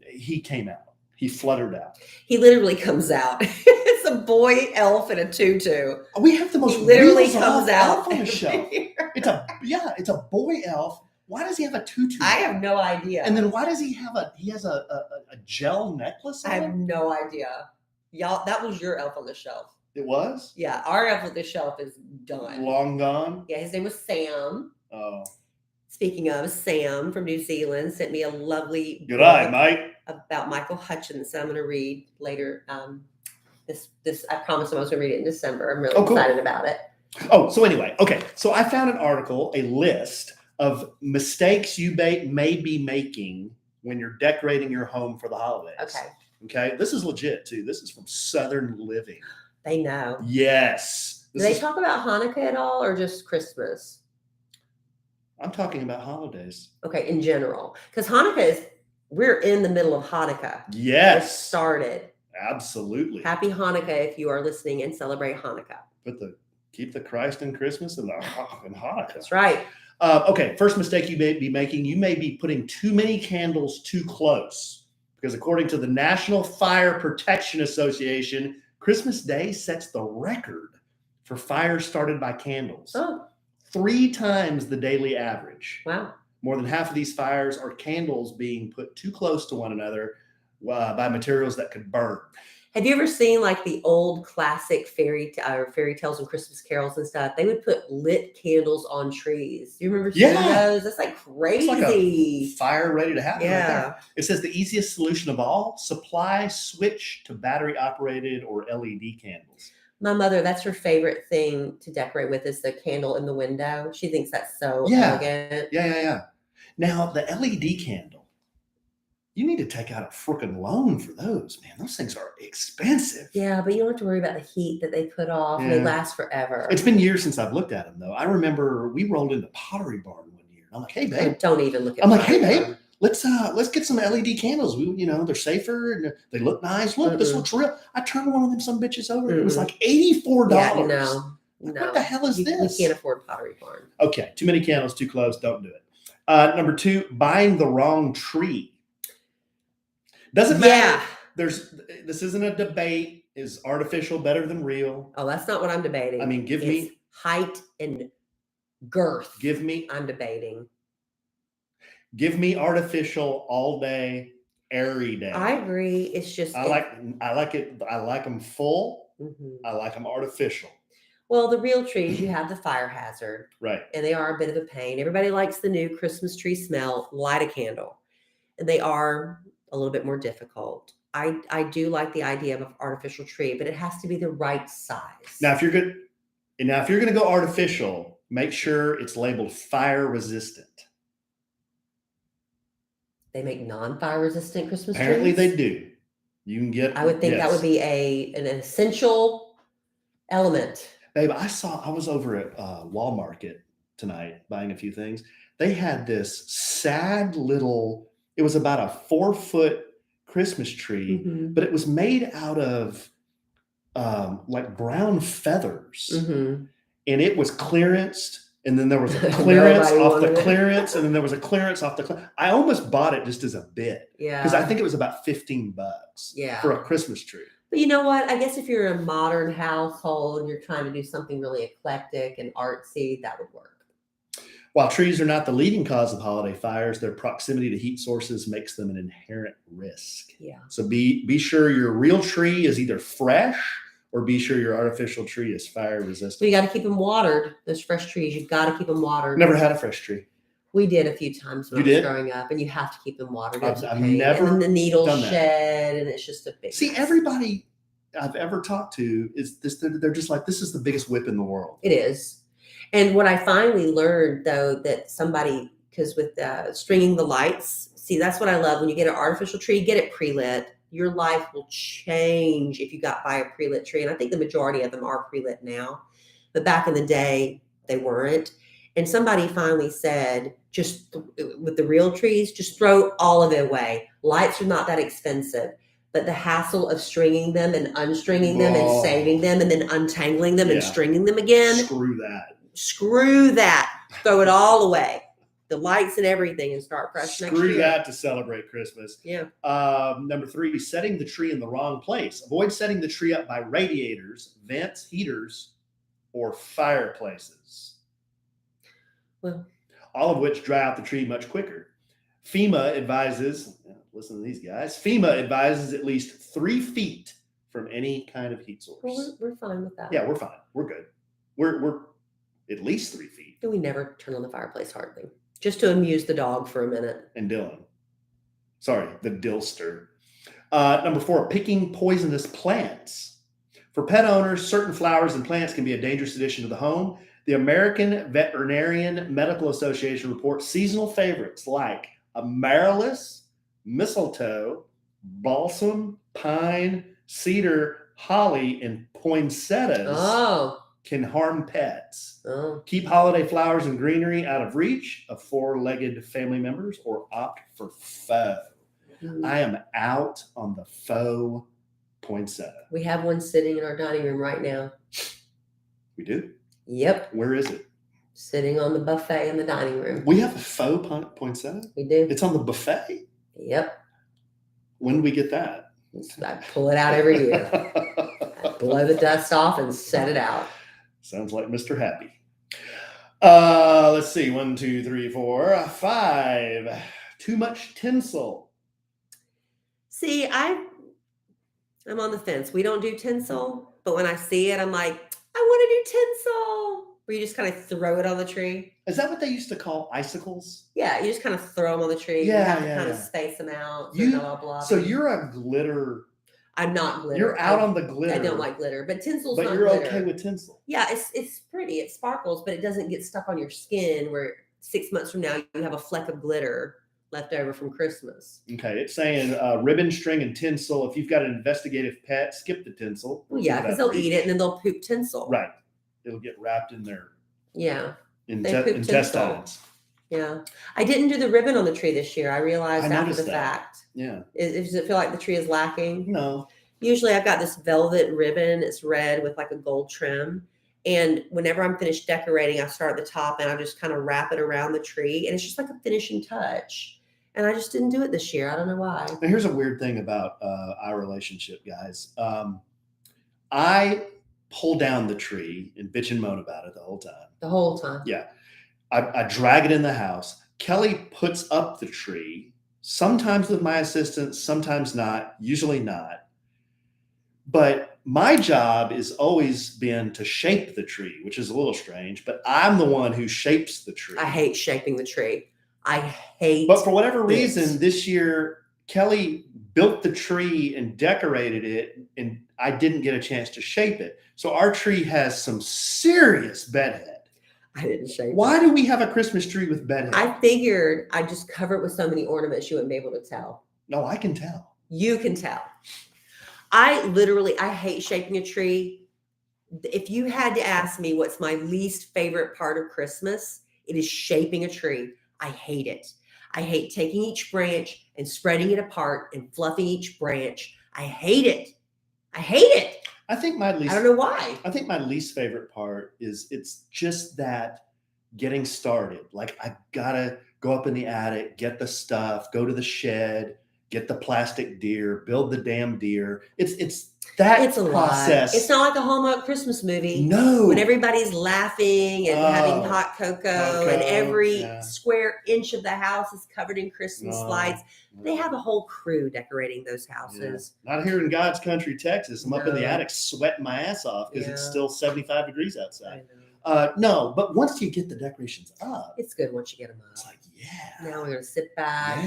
he came out. He fluttered out. He literally comes out. It's a boy elf in a tutu. We have the most He literally wheels-off comes out elf on the shelf. It's a boy elf. Why does he have a tutu? I have no idea. And then why does he have a gel necklace on I have him? no idea. Y'all, that was your elf on the shelf. It was? Yeah, our elf on the shelf is done. Long gone? Yeah, his name was Sam. Oh. Speaking of, Sam from New Zealand sent me a lovely Good eye, Mike. about Michael Hutchins that I'm going to read later. This I promised him I was going to read it in December. I'm really excited about it. Oh, so anyway, okay. So I found an article, a list of mistakes you may be making when you're decorating your home for the holidays. Okay. This is legit too. This is from Southern Living. They know. Yes. Do they talk about Hanukkah at all or just Christmas? I'm talking about holidays. Okay, in general. Because we're in the middle of Hanukkah. Yes. It started. Absolutely. Happy Hanukkah if you are listening and celebrate Hanukkah. Keep the Christ in Christmas and Hanukkah. That's right. Okay, first mistake you may be making, you may be putting too many candles too close. Because according to the National Fire Protection Association, Christmas Day sets the record for fires started by candles. 3 times the daily average. Wow. More than half of these fires are candles being put too close to one another by materials that could burn. Have you ever seen like the old classic fairy tales and Christmas carols and stuff? They would put lit candles on trees. Do you remember seeing those? That's like crazy. It's like a fire ready to happen. Yeah. Right there. It says the easiest solution of all, switch to battery operated or LED candles. My mother, that's her favorite thing to decorate with is the candle in the window. She thinks that's so elegant. Yeah. Now the LED candle, you need to take out a freaking loan for those, man. Those things are expensive. Yeah, but you don't have to worry about the heat that they put off. Yeah. They last forever. It's been years since I've looked at them, though. I remember we rolled into Pottery Barn one year. I'm like, hey, babe. Don't even look at I'm like, hey, babe, let's get some LED candles. They're safer and they look nice. Look, this looks real. I turned one of them some bitches over. It was like $84. Yeah, no. What the hell is this? You can't afford Pottery Barn. Okay, too many candles, too close. Don't do it. Number 2, buying the wrong tree. Doesn't matter. This isn't a debate. Is artificial better than real? Oh, that's not what I'm debating. I mean, give me height and girth. I'm debating. Give me artificial all day, every day. I agree. It's just I like it. I like them full. Mm-hmm. I like them artificial. Well, the real trees, you have the fire hazard. Right. And they are a bit of a pain. Everybody likes the new Christmas tree smell. Light a candle. And they are a little bit more difficult. I do like the idea of an artificial tree, but it has to be the right size. Now, if you're going to go artificial, make sure it's labeled fire resistant. They make non-fire resistant Christmas trees? Apparently they do. You can get. I would think that would be an essential element. Babe, I was over at Walmart tonight buying a few things. They had this sad little, it was about a 4-foot Christmas tree, but it was made out of like brown feathers. And it was clearanced. And then there was a clearance off the clearance. And then there was a clearance off the clearance. I almost bought it just as a bit. Yeah. Because I think it was about $15 for a Christmas tree. But you know what? I guess if you're a modern household and you're trying to do something really eclectic and artsy, that would work. While trees are not the leading cause of holiday fires, their proximity to heat sources makes them an inherent risk. Yeah. So be sure your real tree is either fresh or be sure your artificial tree is fire resistant. So you got to keep them watered. Those fresh trees, you've got to keep them watered. Never had a fresh tree. We did a few times when I was growing up, and you have to keep them watered. I've never and then the needles done shed, and it's just a big mess. Everybody I've ever talked to is this. They're just like, this is the biggest whip in the world. It is. And what I finally learned, though, that somebody because with stringing the lights, see, that's what I love. When you get an artificial tree, get it pre-lit. Your life will change if you got by a pre-lit tree. And I think the majority of them are pre-lit now. But back in the day, they weren't. And somebody finally said, with the real trees, just throw all of it away. Lights are not that expensive. But the hassle of stringing them and unstringing them and saving them and then untangling them and stringing them again. Screw that. Throw it all away. The lights and everything, and start fresh next year. Screw that to celebrate Christmas. Yeah. Number 3, setting the tree in the wrong place. Avoid setting the tree up by radiators, vents, heaters, or fireplaces. Well, all of which dry out the tree much quicker. FEMA advises, listen to these guys, FEMA advises at least 3 feet from any kind of heat source. Well, we're fine with that. Yeah, we're fine. We're good. We're at least 3 feet. And we never turn on the fireplace hardly. Just to amuse the dog for a minute. And Dylan. Sorry, the Dillster. Number 4, picking poisonous plants. For pet owners, certain flowers and plants can be a dangerous addition to the home. The American Veterinarian Medical Association reports seasonal favorites like amaryllis, mistletoe, balsam, pine, cedar, holly, and poinsettias can harm pets. Keep holiday flowers and greenery out of reach of 4-legged family members or opt for faux. I am out on the faux poinsettia. We have one sitting in our dining room right now. We do? Yep. Where is it? Sitting on the buffet in the dining room. We have a faux poinsettia? We do. It's on the buffet? Yep. When do we get that? I pull it out every year. I blow the dust off and set it out. Sounds like Mr. Happy. Let's see. 1, 2, 3, 4, 5. Too much tinsel. See, I'm on the fence. We don't do tinsel, but when I see it, I'm like, I want to do tinsel. Where you just kind of throw it on the tree. Is that what they used to call icicles? Yeah, you just kind of throw them on the tree. Yeah, you have to kind of space them out. So you're a glitter. I'm not glitter. You're out on the glitter. I don't like glitter, but tinsel's not glitter. But you're okay with tinsel. Yeah, it's pretty. It sparkles, but it doesn't get stuck on your skin where 6 months from now you have a fleck of glitter left over from Christmas. Okay, it's saying ribbon, string, and tinsel. If you've got an investigative pet, skip the tinsel. Well, yeah, because they'll eat it and then they'll poop tinsel. Right. It'll get wrapped in their intestines. Yeah. I didn't do the ribbon on the tree this year. I realized after the fact. Yeah. Does it feel like the tree is lacking? No. Usually I've got this velvet ribbon. It's red with like a gold trim. And whenever I'm finished decorating, I start at the top and I just kind of wrap it around the tree. And it's just like a finishing touch. And I just didn't do it this year. I don't know why. Now, here's a weird thing about our relationship, guys. I pull down the tree and bitch and moan about it the whole time. The whole time. Yeah. I drag it in the house. Kellie puts up the tree, sometimes with my assistance, sometimes not, usually not. But my job has always been to shape the tree, which is a little strange, but I'm the one who shapes the tree. I hate shaping the tree. I hate But for whatever reason, this year, Kellie built the tree and decorated it, and I didn't get a chance to shape it. So our tree has some serious bedhead. I didn't shape Why do we have a Christmas tree with bedhead? I figured I'd just cover it with so many ornaments you wouldn't be able to tell. No, I can tell. You can tell. I hate shaping a tree. If you had to ask me what's my least favorite part of Christmas, it is shaping a tree. I hate it. I hate taking each branch and spreading it apart and fluffing each branch. I hate it. I hate it. I don't know why. I think my least favorite part is it's just that getting started. Like I gotta go up in the attic, get the stuff, go to the shed, get the plastic deer, build the damn deer. It's a process. Lot. It's not like a Hallmark Christmas movie. No. When everybody's laughing and having hot cocoa and every square inch of the house is covered in Christmas lights. They have a whole crew decorating those houses. Yeah. Not here in God's country, Texas. I'm up in the attic sweating my ass off because it's still 75 degrees outside. No, but once you get the decorations up. It's good once you get them up. It's like, Now we're going to sit back.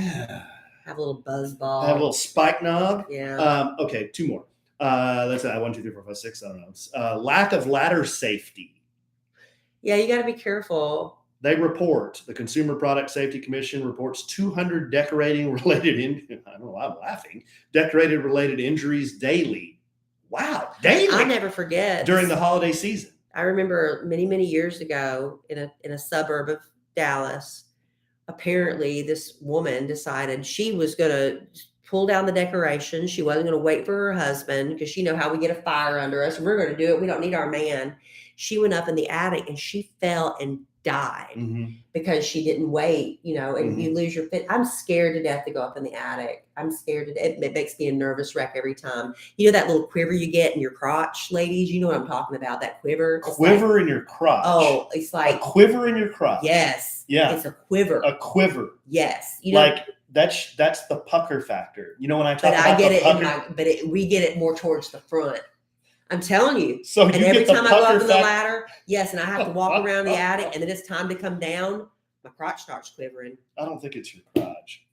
Have a little buzz ball. Have a little spike nog. Yeah. Okay, 2 more. Let's say 1, 2, 3, 4, 5, 6. I don't know. Lack of ladder safety. Yeah, you got to be careful. the Consumer Product Safety Commission reports 200 decorating related, I don't know why I'm laughing, decorated related injuries daily. Wow, daily. I'll never forget. During the holiday season. I remember many, many years ago in a suburb of Dallas, apparently this woman decided she was going to pull down the decorations. She wasn't going to wait for her husband because you know how we get a fire under us. We're going to do it. We don't need our man. She went up in the attic and she fell and died because she didn't wait, you know, and you lose your fit. I'm scared to death to go up in the attic. I'm scared to death. It makes me a nervous wreck every time. You know that little quiver you get in your crotch, ladies? You know what I'm talking about, that quiver? Quiver in your crotch. Oh, it's like. A quiver in your crotch. Yes. Yeah. It's a quiver. A quiver. Yes. You know, like that's the pucker factor. You know when I talk about get the pucker, we get it more towards the front. I'm telling you. So and you every get time I go up in the fact- ladder, yes, and I have to walk around the attic, and then it's time to come down, my crotch starts quivering. I don't think it's your crotch.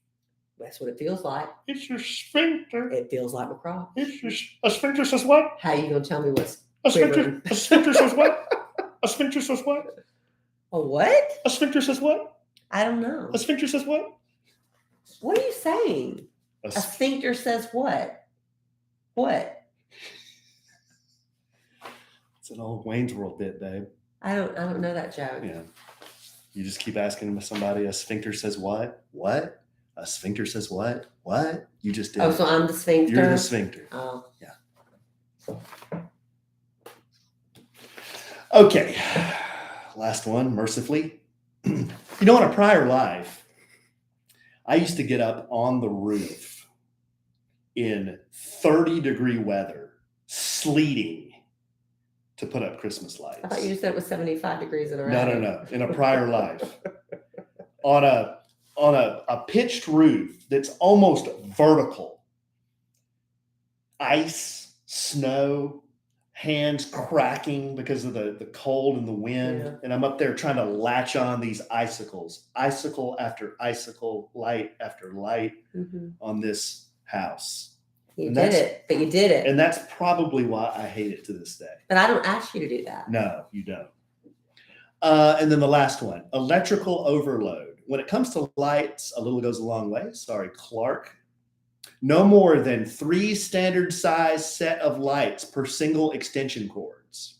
That's what it feels like. It's your sphincter. It feels like my crotch. A sphincter says what? How are you going to tell me what's A quivering? sphincter says what? A sphincter says what? A what? A sphincter says what? I don't know. A sphincter says what? What are you saying? A sphincter says what? What? It's an old Wayne's World bit, babe. I don't know that joke. Yeah. You just keep asking somebody, a sphincter says what? What? A sphincter says what? What? You just did. Oh, so I'm the sphincter? You're the sphincter. Oh. Yeah. Okay. Last one, mercifully. You know, in a prior life, I used to get up on the roof in 30-degree weather, sleeting, to put up Christmas lights. I thought you said it was 75 degrees in a row. No. In a prior life. On a pitched roof that's almost vertical. Ice, snow, hands cracking because of the cold and the wind. Yeah. And I'm up there trying to latch on these icicles, icicle after icicle, light after light on this house. You did it, but you did it. And that's probably why I hate it to this day. But I don't ask you to do that. No, you don't. And then the last one, electrical overload. When it comes to lights, a little goes a long way. Sorry, Clark. No more than 3 standard size set of lights per single extension cords.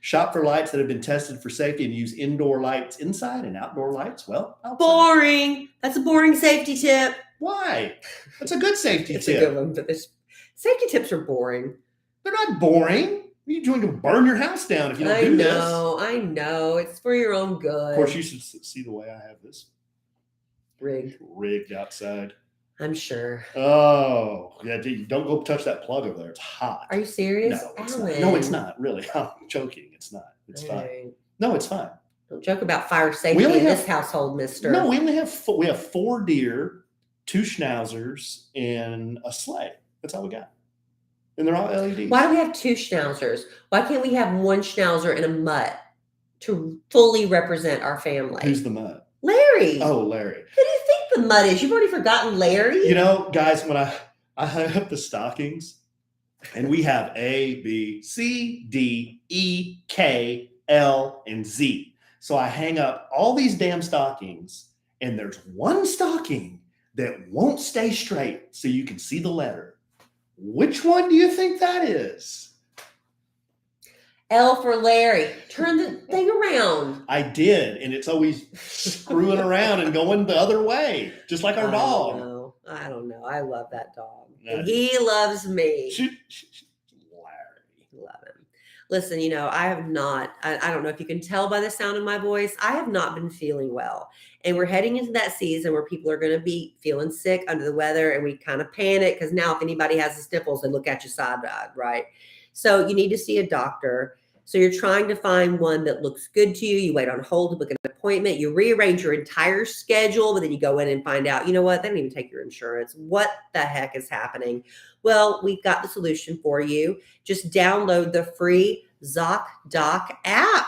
Shop for lights that have been tested for safety and use indoor lights inside and outdoor lights. Well, outside. Boring. That's a boring safety tip. Why? That's a good safety It's tip. a good one, but safety tips are boring. They're not boring. What are you doing to burn your house down if you don't do this? I know. It's for your own good. Of course, you should see the way I have this rigged outside. I'm sure. Oh, yeah. Don't go touch that plug over there. It's hot. Are you serious? No, it's Alan. not. No, it's not. Really. I'm joking. It's not. It's All fine. right. No, it's fine. Don't joke about fire safety in this household, mister. No, we have 4 deer, 2 schnauzers, and a sleigh. That's all we got. And they're all LEDs. Why do we have 2 schnauzers? Why can't we have 1 schnauzer and a mutt to fully represent our family? Who's the mutt? Larry. Oh, Larry. Who do you think the mutt is? You've already forgotten Larry? You know, guys, when I hung up the stockings, and we have A, B, C, D, E, K, L, and Z. So I hang up all these damn stockings, and there's one stocking that won't stay straight so you can see the letter. Which one do you think that is? L for Larry. Turn the thing around. I did, and it's always screwing around and going the other way, just like our dog. I don't know. I love that dog. Yeah. And he loves me. Larry. Love him. Listen, you know, I have not, I don't know if you can tell by the sound of my voice, I have not been feeling well. And we're heading into that season where people are going to be feeling sick under the weather, and we kind of panic because now if anybody has the sniffles, they look at you side-eyed, right? So you need to see a doctor. So you're trying to find one that looks good to you. You wait on hold to book an appointment. You rearrange your entire schedule, but then you go in and find out, you know what? They don't even take your insurance. What the heck is happening? Well, we've got the solution for you. Just download the free ZocDoc app.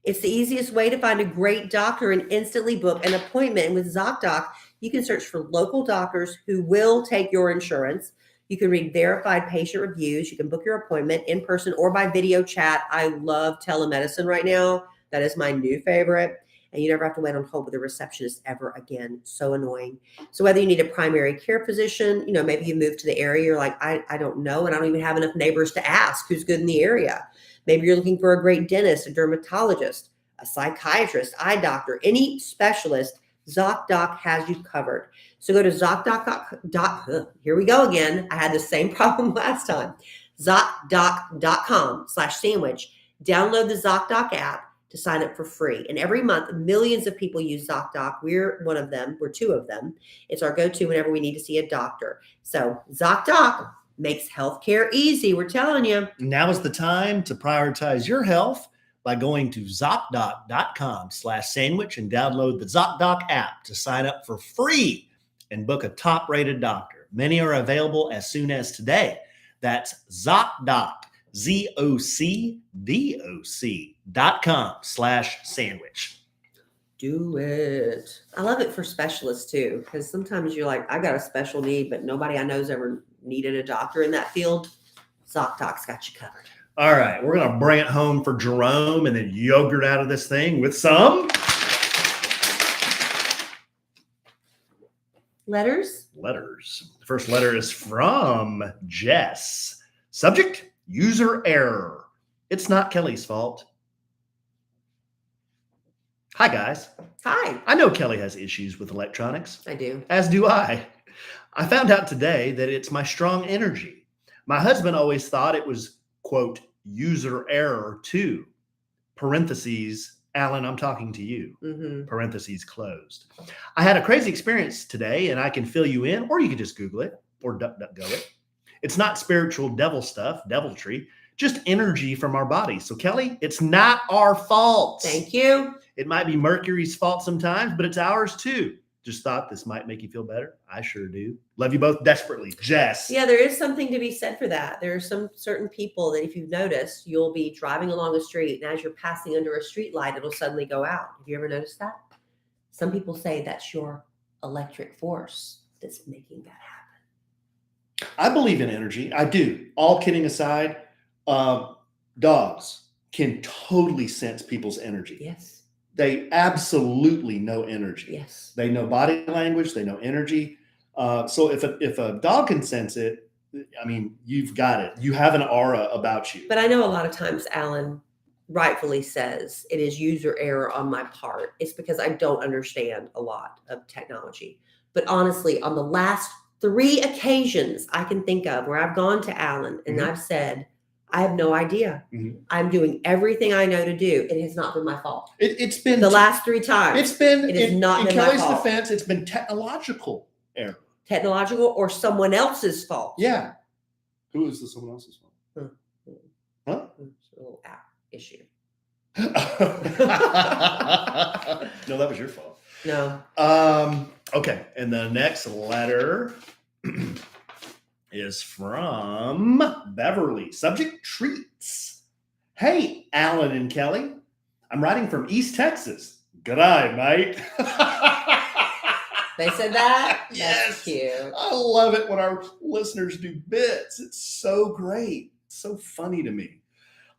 It's the easiest way to find a great doctor and instantly book an appointment. And with ZocDoc, you can search for local doctors who will take your insurance. You can read verified patient reviews. You can book your appointment in person or by video chat. I love telemedicine right now. That is my new favorite. and you never have to wait on hold with a receptionist ever again. So annoying. So whether you need a primary care physician, maybe you move to the area, you're like, I don't know, and I don't even have enough neighbors to ask who's good in the area. Maybe you're looking for a great dentist, a dermatologist, a psychiatrist, eye doctor, any specialist, ZocDoc has you covered. So go to ZocDoc. Here we go again. I had the same problem last time. ZocDoc.com/sandwich. Download the ZocDoc app to sign up for free. And every month, millions of people use ZocDoc. We're one of them. We're two of them. It's our go-to whenever we need to see a doctor. So ZocDoc makes healthcare easy. We're telling you. Now is the time to prioritize your health by going to ZocDoc.com/sandwich and download the ZocDoc app to sign up for free and book a top-rated doctor. Many are available as soon as today. That's ZocDoc, ZocDoc.com/sandwich. Do it. I love it for specialists too, because sometimes you're like, I got a special need, but nobody I know's ever needed a doctor in that field. ZocDoc's got you covered. All right, we're going to bring it home for Jerome and then yogurt out of this thing with some Letters. The first letter is from Jess. Subject, user error. It's not Kellie's fault. Hi, guys. Hi. I know Kellie has issues with electronics, I do. as do I. I found out today that it's my strong energy. My husband always thought it was, quote, user error too. Parentheses, Alan, I'm talking to you. Mm-hmm. Parentheses closed. I had a crazy experience today, and I can fill you in, or you can just Google it or DuckDuckGo it. It's not spiritual devil stuff, deviltry, just energy from our bodies. So, Kellie, it's not our fault. Thank you. It might be Mercury's fault sometimes, but it's ours too. Just thought this might make you feel better. I sure do. Love you both desperately. Jess. Yeah, there is something to be said for that. There are some certain people that if you've noticed, you'll be driving along a street, and as you're passing under a street light, it'll suddenly go out. Have you ever noticed that? Some people say that's your electric force that's making that happen. I believe in energy. I do. All kidding aside, dogs can totally sense people's energy. Yes. They absolutely know energy. Yes. They know body language. They know energy. So if a dog can sense it, I mean, you've got it. You have an aura about you. But I know a lot of times Alan rightfully says it is user error on my part. It's because I don't understand a lot of technology. But honestly, on the last 3 occasions I can think of where I've gone to Alan and I've said, I have no idea. I'm doing everything I know to do. It has not been my fault. It's been the last 3 times. It has not been my Kellie's fault. defense, it's been technological error. Technological or someone else's fault. Yeah. Who is this someone else's fault? Huh? It's a little app issue. No, that was your fault. No. Okay. And the next letter is from Beverly. Subject, treats. Hey, Alan and Kellie. I'm writing from East Texas. G'day, mate. They said that? Yes. That's cute. I love it when our listeners do bits. It's so great. It's so funny to me.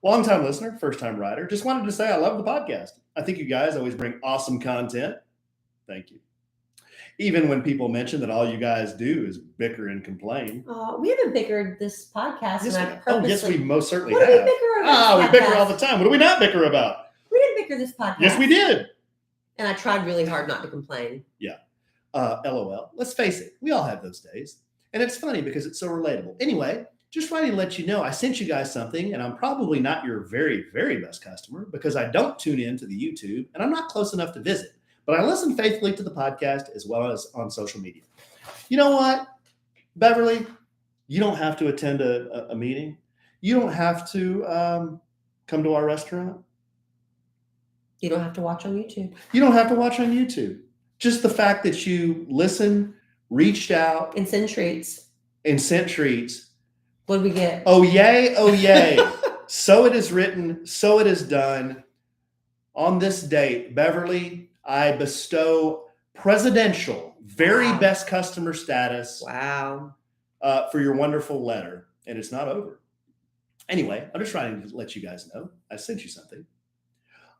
Long-time listener, first-time writer. Just wanted to say I love the podcast. I think you guys always bring awesome content. Thank you. Even when people mention that all you guys do is bicker and complain. We haven't bickered this podcast. Yes, we most certainly what have. Do we bicker about we bicker all the time. What do we not bicker about? We didn't bicker this podcast. Yes, we did. And I tried really hard not to complain. Yeah. LOL. Let's face it. We all have those days. And it's funny because it's so relatable. Anyway, just writing to let you know I sent you guys something, and I'm probably not your very, very best customer because I don't tune in to the YouTube and I'm not close enough to visit. But I listen faithfully to the podcast as well as on social media. You know what, Beverly? You don't have to attend a meeting. You don't have to come to our restaurant. You don't have to watch on YouTube. You don't have to watch on YouTube. Just the fact that you listen, reached out. And send treats. And sent treats. What did we get? Oh, yay. Oh, yay. So it is written. So it is done. On this date, Beverly, I bestow presidential, very best customer status. Wow. For your wonderful letter. And it's not over. Anyway, I'm just trying to let you guys know I sent you something.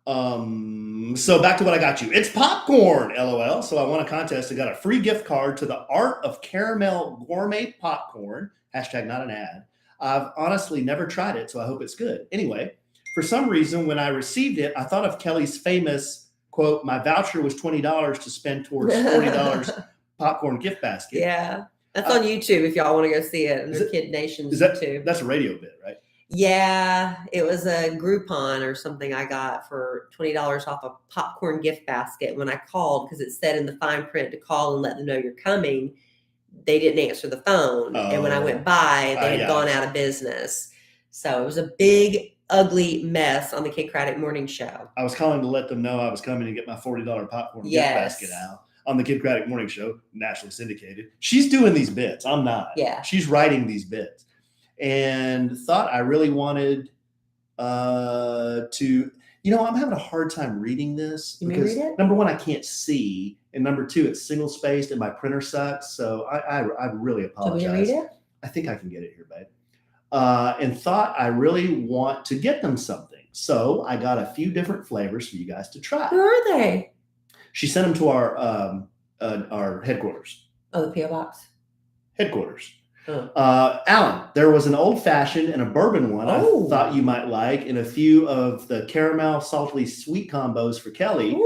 So back to what I got you. It's popcorn, LOL. So I won a contest and got a free gift card to the Art of Caramel Gourmet Popcorn. Hashtag not an ad. I've honestly never tried it, so I hope it's good. Anyway, for some reason, when I received it, I thought of Kellie's famous quote, "My voucher was $20 to spend towards $40 popcorn gift basket." Yeah. That's on YouTube if y'all want to go see it. There's Kid Nation's YouTube. That's a radio bit, right? Yeah, it was a Groupon or something I got for $20 off a popcorn gift basket when I called because it said in the fine print to call and let them know you're coming. They didn't answer the phone. And when I went by, they had gone out of business. So it was a big, ugly mess on the Kid Craddock Morning Show. I was calling to let them know I was coming to get my $40 popcorn gift basket out on the Kid Craddock Morning Show, nationally syndicated. She's doing these bits. I'm not. Yeah. She's writing these bits. And thought I really wanted to, I'm having a hard time reading this. You may read it? Number one, I can't see. And number two, it's single spaced and my printer sucks. So I really apologize. Can we read it? I think I can get it here, babe. And thought I really want to get them something. So I got a few different flavors for you guys to try. Who are they? She sent them to our headquarters. Oh, the P.O. Box. Headquarters. Oh. Alan, there was an old fashioned and a bourbon one I thought you might like, and a few of the caramel saltily sweet combos for Kellie,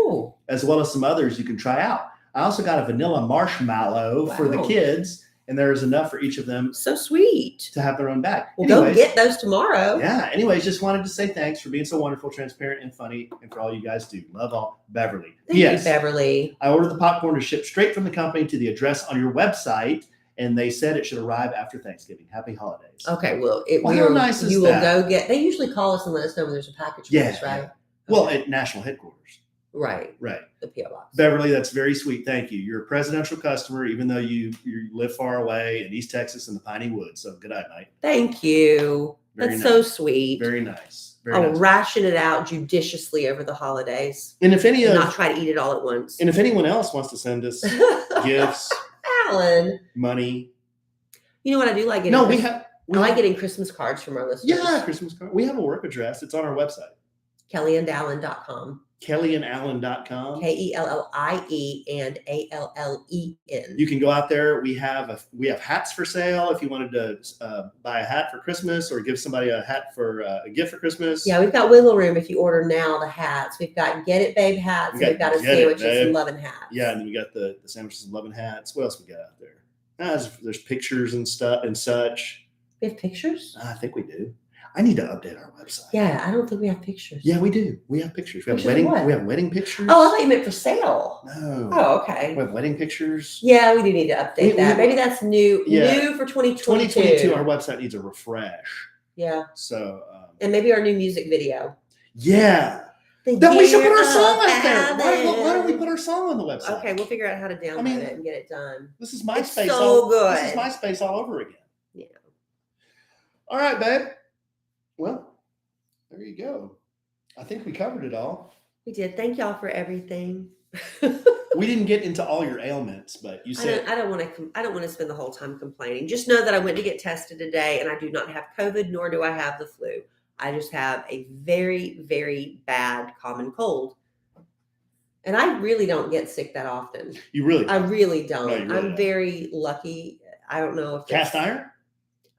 as well as some others you can try out. I also got a vanilla marshmallow for the kids, and there is enough for each of them. So sweet. To have their own bag. Well, go get those tomorrow. Yeah. Anyways, just wanted to say thanks for being so wonderful, transparent, and funny, and for all you guys do. Love all, Beverly. Thank you, Beverly. I ordered the popcorn to ship straight from the company to the address on your website. And they said it should arrive after Thanksgiving. Happy holidays. Okay, well, how nice is that? You will go get. They usually call us and let us know when there's a package for us, right? Yeah. Well, at national headquarters. Right. The P.O. Box. Beverly, that's very sweet. Thank you. You're a presidential customer, even though you live far away in East Texas in the Piney Woods. So good night, mate. Thank you. That's so sweet. Very nice. I'll ration it out judiciously over the holidays. And if not try to eat it all at once. And if anyone else wants to send us gifts, Alan, money. You know what I do like getting? No, I like getting Christmas cards from our listeners. Yeah, Christmas card. We have a work address. It's on our website. KellieandAllen.com. KellieandAllen.com. KELLIE and ALLEN. You can go out there. We have hats for sale if you wanted to buy a hat for Christmas or give somebody a hat for a gift for Christmas. Yeah, we've got wiggle room if you order now the hats. We've got Get It Babe hats. We've got a Sandwiches and Lovin' hats. Yeah, and then we got the Sandwiches and Lovin' hats. What else we got out there? There's pictures and stuff and such. We have pictures? I think we do. I need to update our website. Yeah, I don't think we have pictures. Yeah, we do. We have pictures. We have wedding pictures. Oh, I thought you meant for sale. No. Oh, okay. We have wedding pictures. Yeah, we do need to update that. Maybe that's new. Yeah. New for 2022. 2022, our website needs a refresh. Yeah. So. And maybe our new music video. Yeah. Then we should put our song out there. Why don't we put our song on the website? Okay, we'll figure out how to download it and get it done. This is MySpace. It's so good. This is MySpace all over again. Yeah. All right, babe. Well, there you go. I think we covered it all. We did. Thank y'all for everything. We didn't get into all your ailments, but you said I don't want to spend the whole time complaining. Just know that I went to get tested today, and I do not have COVID, nor do I have the flu. I just have a very, very bad common cold. And I really don't get sick that often. You really don't. I really don't. No, you really I'm don't. very lucky. I don't know if cast iron?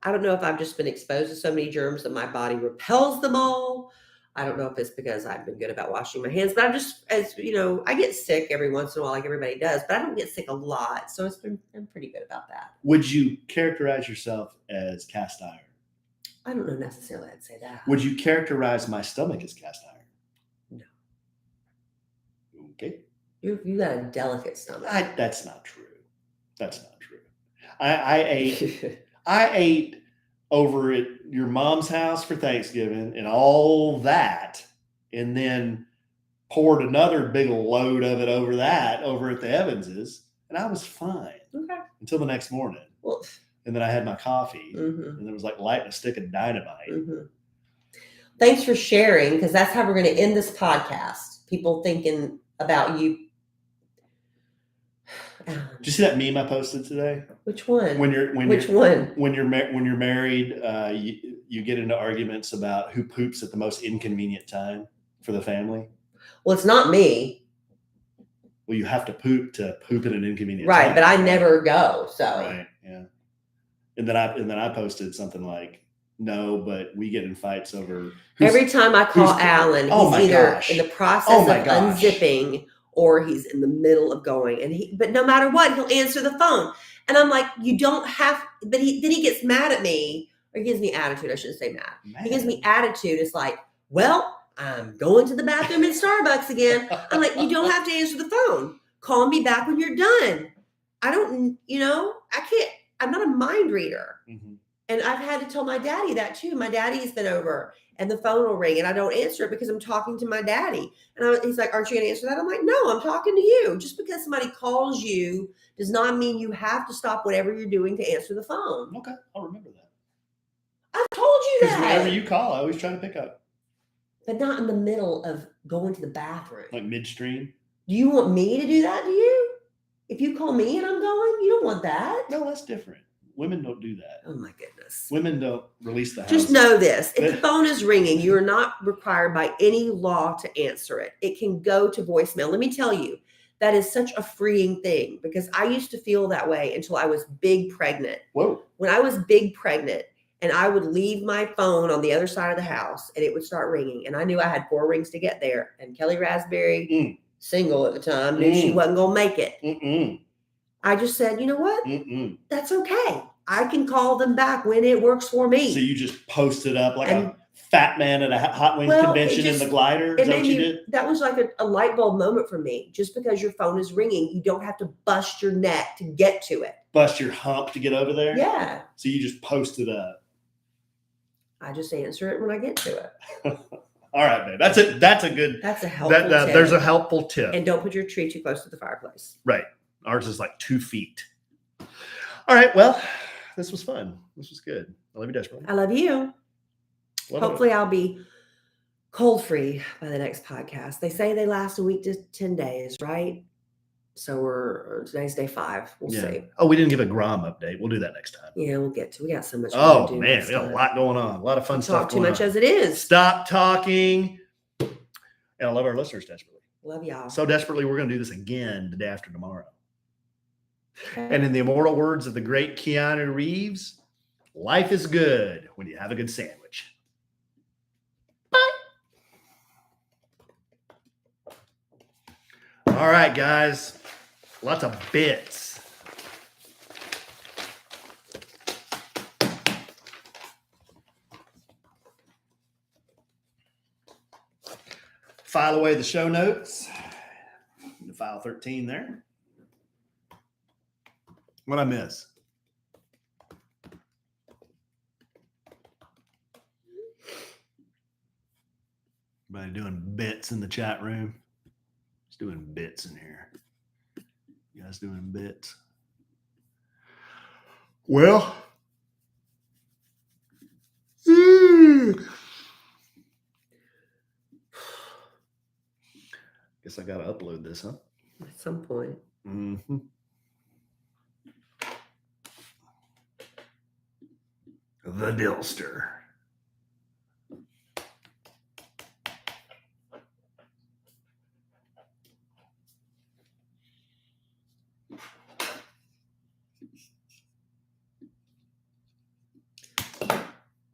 I don't know if I've just been exposed to so many germs that my body repels them all. I don't know if it's because I've been good about washing my hands, but I'm just, as you know, I get sick every once in a while, like everybody does, but I don't get sick a lot. So I'm pretty good about that. Would you characterize yourself as cast iron? I don't know necessarily I'd say that. Would you characterize my stomach as cast iron? No. Okay. You got a delicate stomach. That's not true. That's not true. I ate over at your mom's house for Thanksgiving and all that, and then poured another big load of it over at the Evans's, and I was fine until the next morning. Well, and then I had my coffee, and there was like lighting a stick of dynamite. Thanks for sharing, because that's how we're going to end this podcast. People thinking about you. Did you see that meme I posted today? Which one? When you're married, you get into arguments about who poops at the most inconvenient time for the family. Well, it's not me. Well, you have to poop at an inconvenient Right, time. but I never go. So Right, yeah. And then I posted something like, no, but we get in fights over every time I call Alan, he's either in the process of unzipping or he's in the middle of going. But no matter what, he'll answer the phone. And I'm like, you don't have, but then he gets mad at me, or he gives me attitude. I shouldn't say mad. He gives me attitude. It's like, well, I'm going to the bathroom in Starbucks again. I'm like, you don't have to answer the phone. Call me back when you're done. I don't, I can't, I'm not a mind reader. Mm-hmm. And I've had to tell my daddy that too. My daddy's been over and the phone will ring and I don't answer it because I'm talking to my daddy. And he's like, aren't you going to answer that? I'm like, no, I'm talking to you. Just because somebody calls you does not mean you have to stop whatever you're doing to answer the phone. Okay, I'll remember that. I've told you that. Because whenever you call, I always try to pick up. But not in the middle of going to the bathroom. Like midstream? Do you want me to do that to you? If you call me and I'm going, you don't want that. No, that's different. Women don't do that. Oh my goodness. Women don't release the house. Just know this. If the phone is ringing, you are not required by any law to answer it. It can go to voicemail. Let me tell you, that is such a freeing thing because I used to feel that way until I was big pregnant. Whoa. When I was big pregnant and I would leave my phone on the other side of the house and it would start ringing. And I knew I had 4 rings to get there. And Kellie Rasberry, single at the time, knew she wasn't going to make it. I just said, you know what? That's okay. I can call them back when it works for me. So you just posted up like a fat man at a Hot Wings convention in the glider? Is that what you did? That was like a light bulb moment for me. Just because your phone is ringing, you don't have to bust your neck to get to it. Bust your hump to get over there? Yeah. So you just posted up. I just answer it when I get to it. All right, babe. That's a good. That's a helpful tip. There's a helpful tip. And don't put your tree too close to the fireplace. Right. Ours is like 2 feet. All right. Well, this was fun. This was good. I love you desperately. I love you. Hopefully I'll be cold free by the next podcast. They say they last a week to 10 days, right? So today's day 5. We'll see. Oh, we didn't give a Grom update. We'll do that next time. Yeah, we got so much. Oh man, we got a lot going on. A lot of fun stuff. Talk too much as it is. Stop talking. And I love our listeners desperately. Love y'all. So desperately, we're going to do this again the day after tomorrow. Okay. And in the immortal words of the great Keanu Reeves, life is good when you have a good sandwich. Bye. All right, guys. Lots of bits. File away the show notes. The file 13 there. What'd I miss? Everybody doing bits in the chat room? Just doing bits in here. You guys doing bits? Well, guess I got to upload this, huh? At some point. Mm-hmm. The Dillster.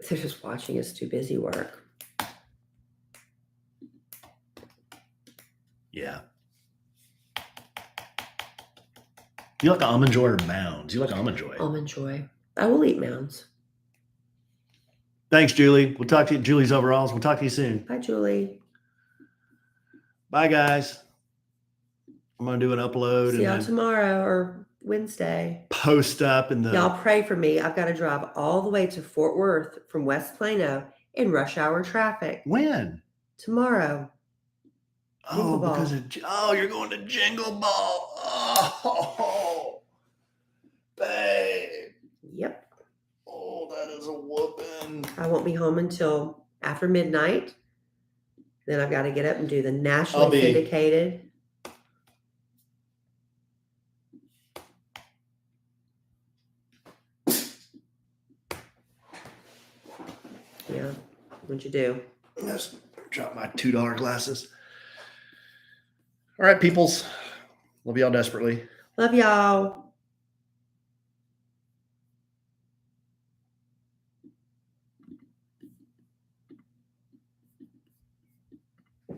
They're just watching us do busy work. Yeah. You like Almond Joy or Mounds? You like Almond Joy? Almond Joy. I will eat Mounds. Thanks, Julie. We'll talk to you. Julie's overalls. We'll talk to you soon. Bye, Julie. Bye, guys. I'm going to do an upload. See y'all tomorrow or Wednesday. Post up in the... Y'all pray for me. I've got to drive all the way to Fort Worth from West Plano in rush hour traffic. When? Tomorrow. Oh, because of... you're going to Jingle Ball. Oh, babe. Yep. Oh, that is a whooping. I won't be home until after midnight. Then I've got to get up and do the nationally syndicated. Yeah. What'd you do? Just drop my $2 glasses. All right, peoples. Love y'all desperately. Love y'all.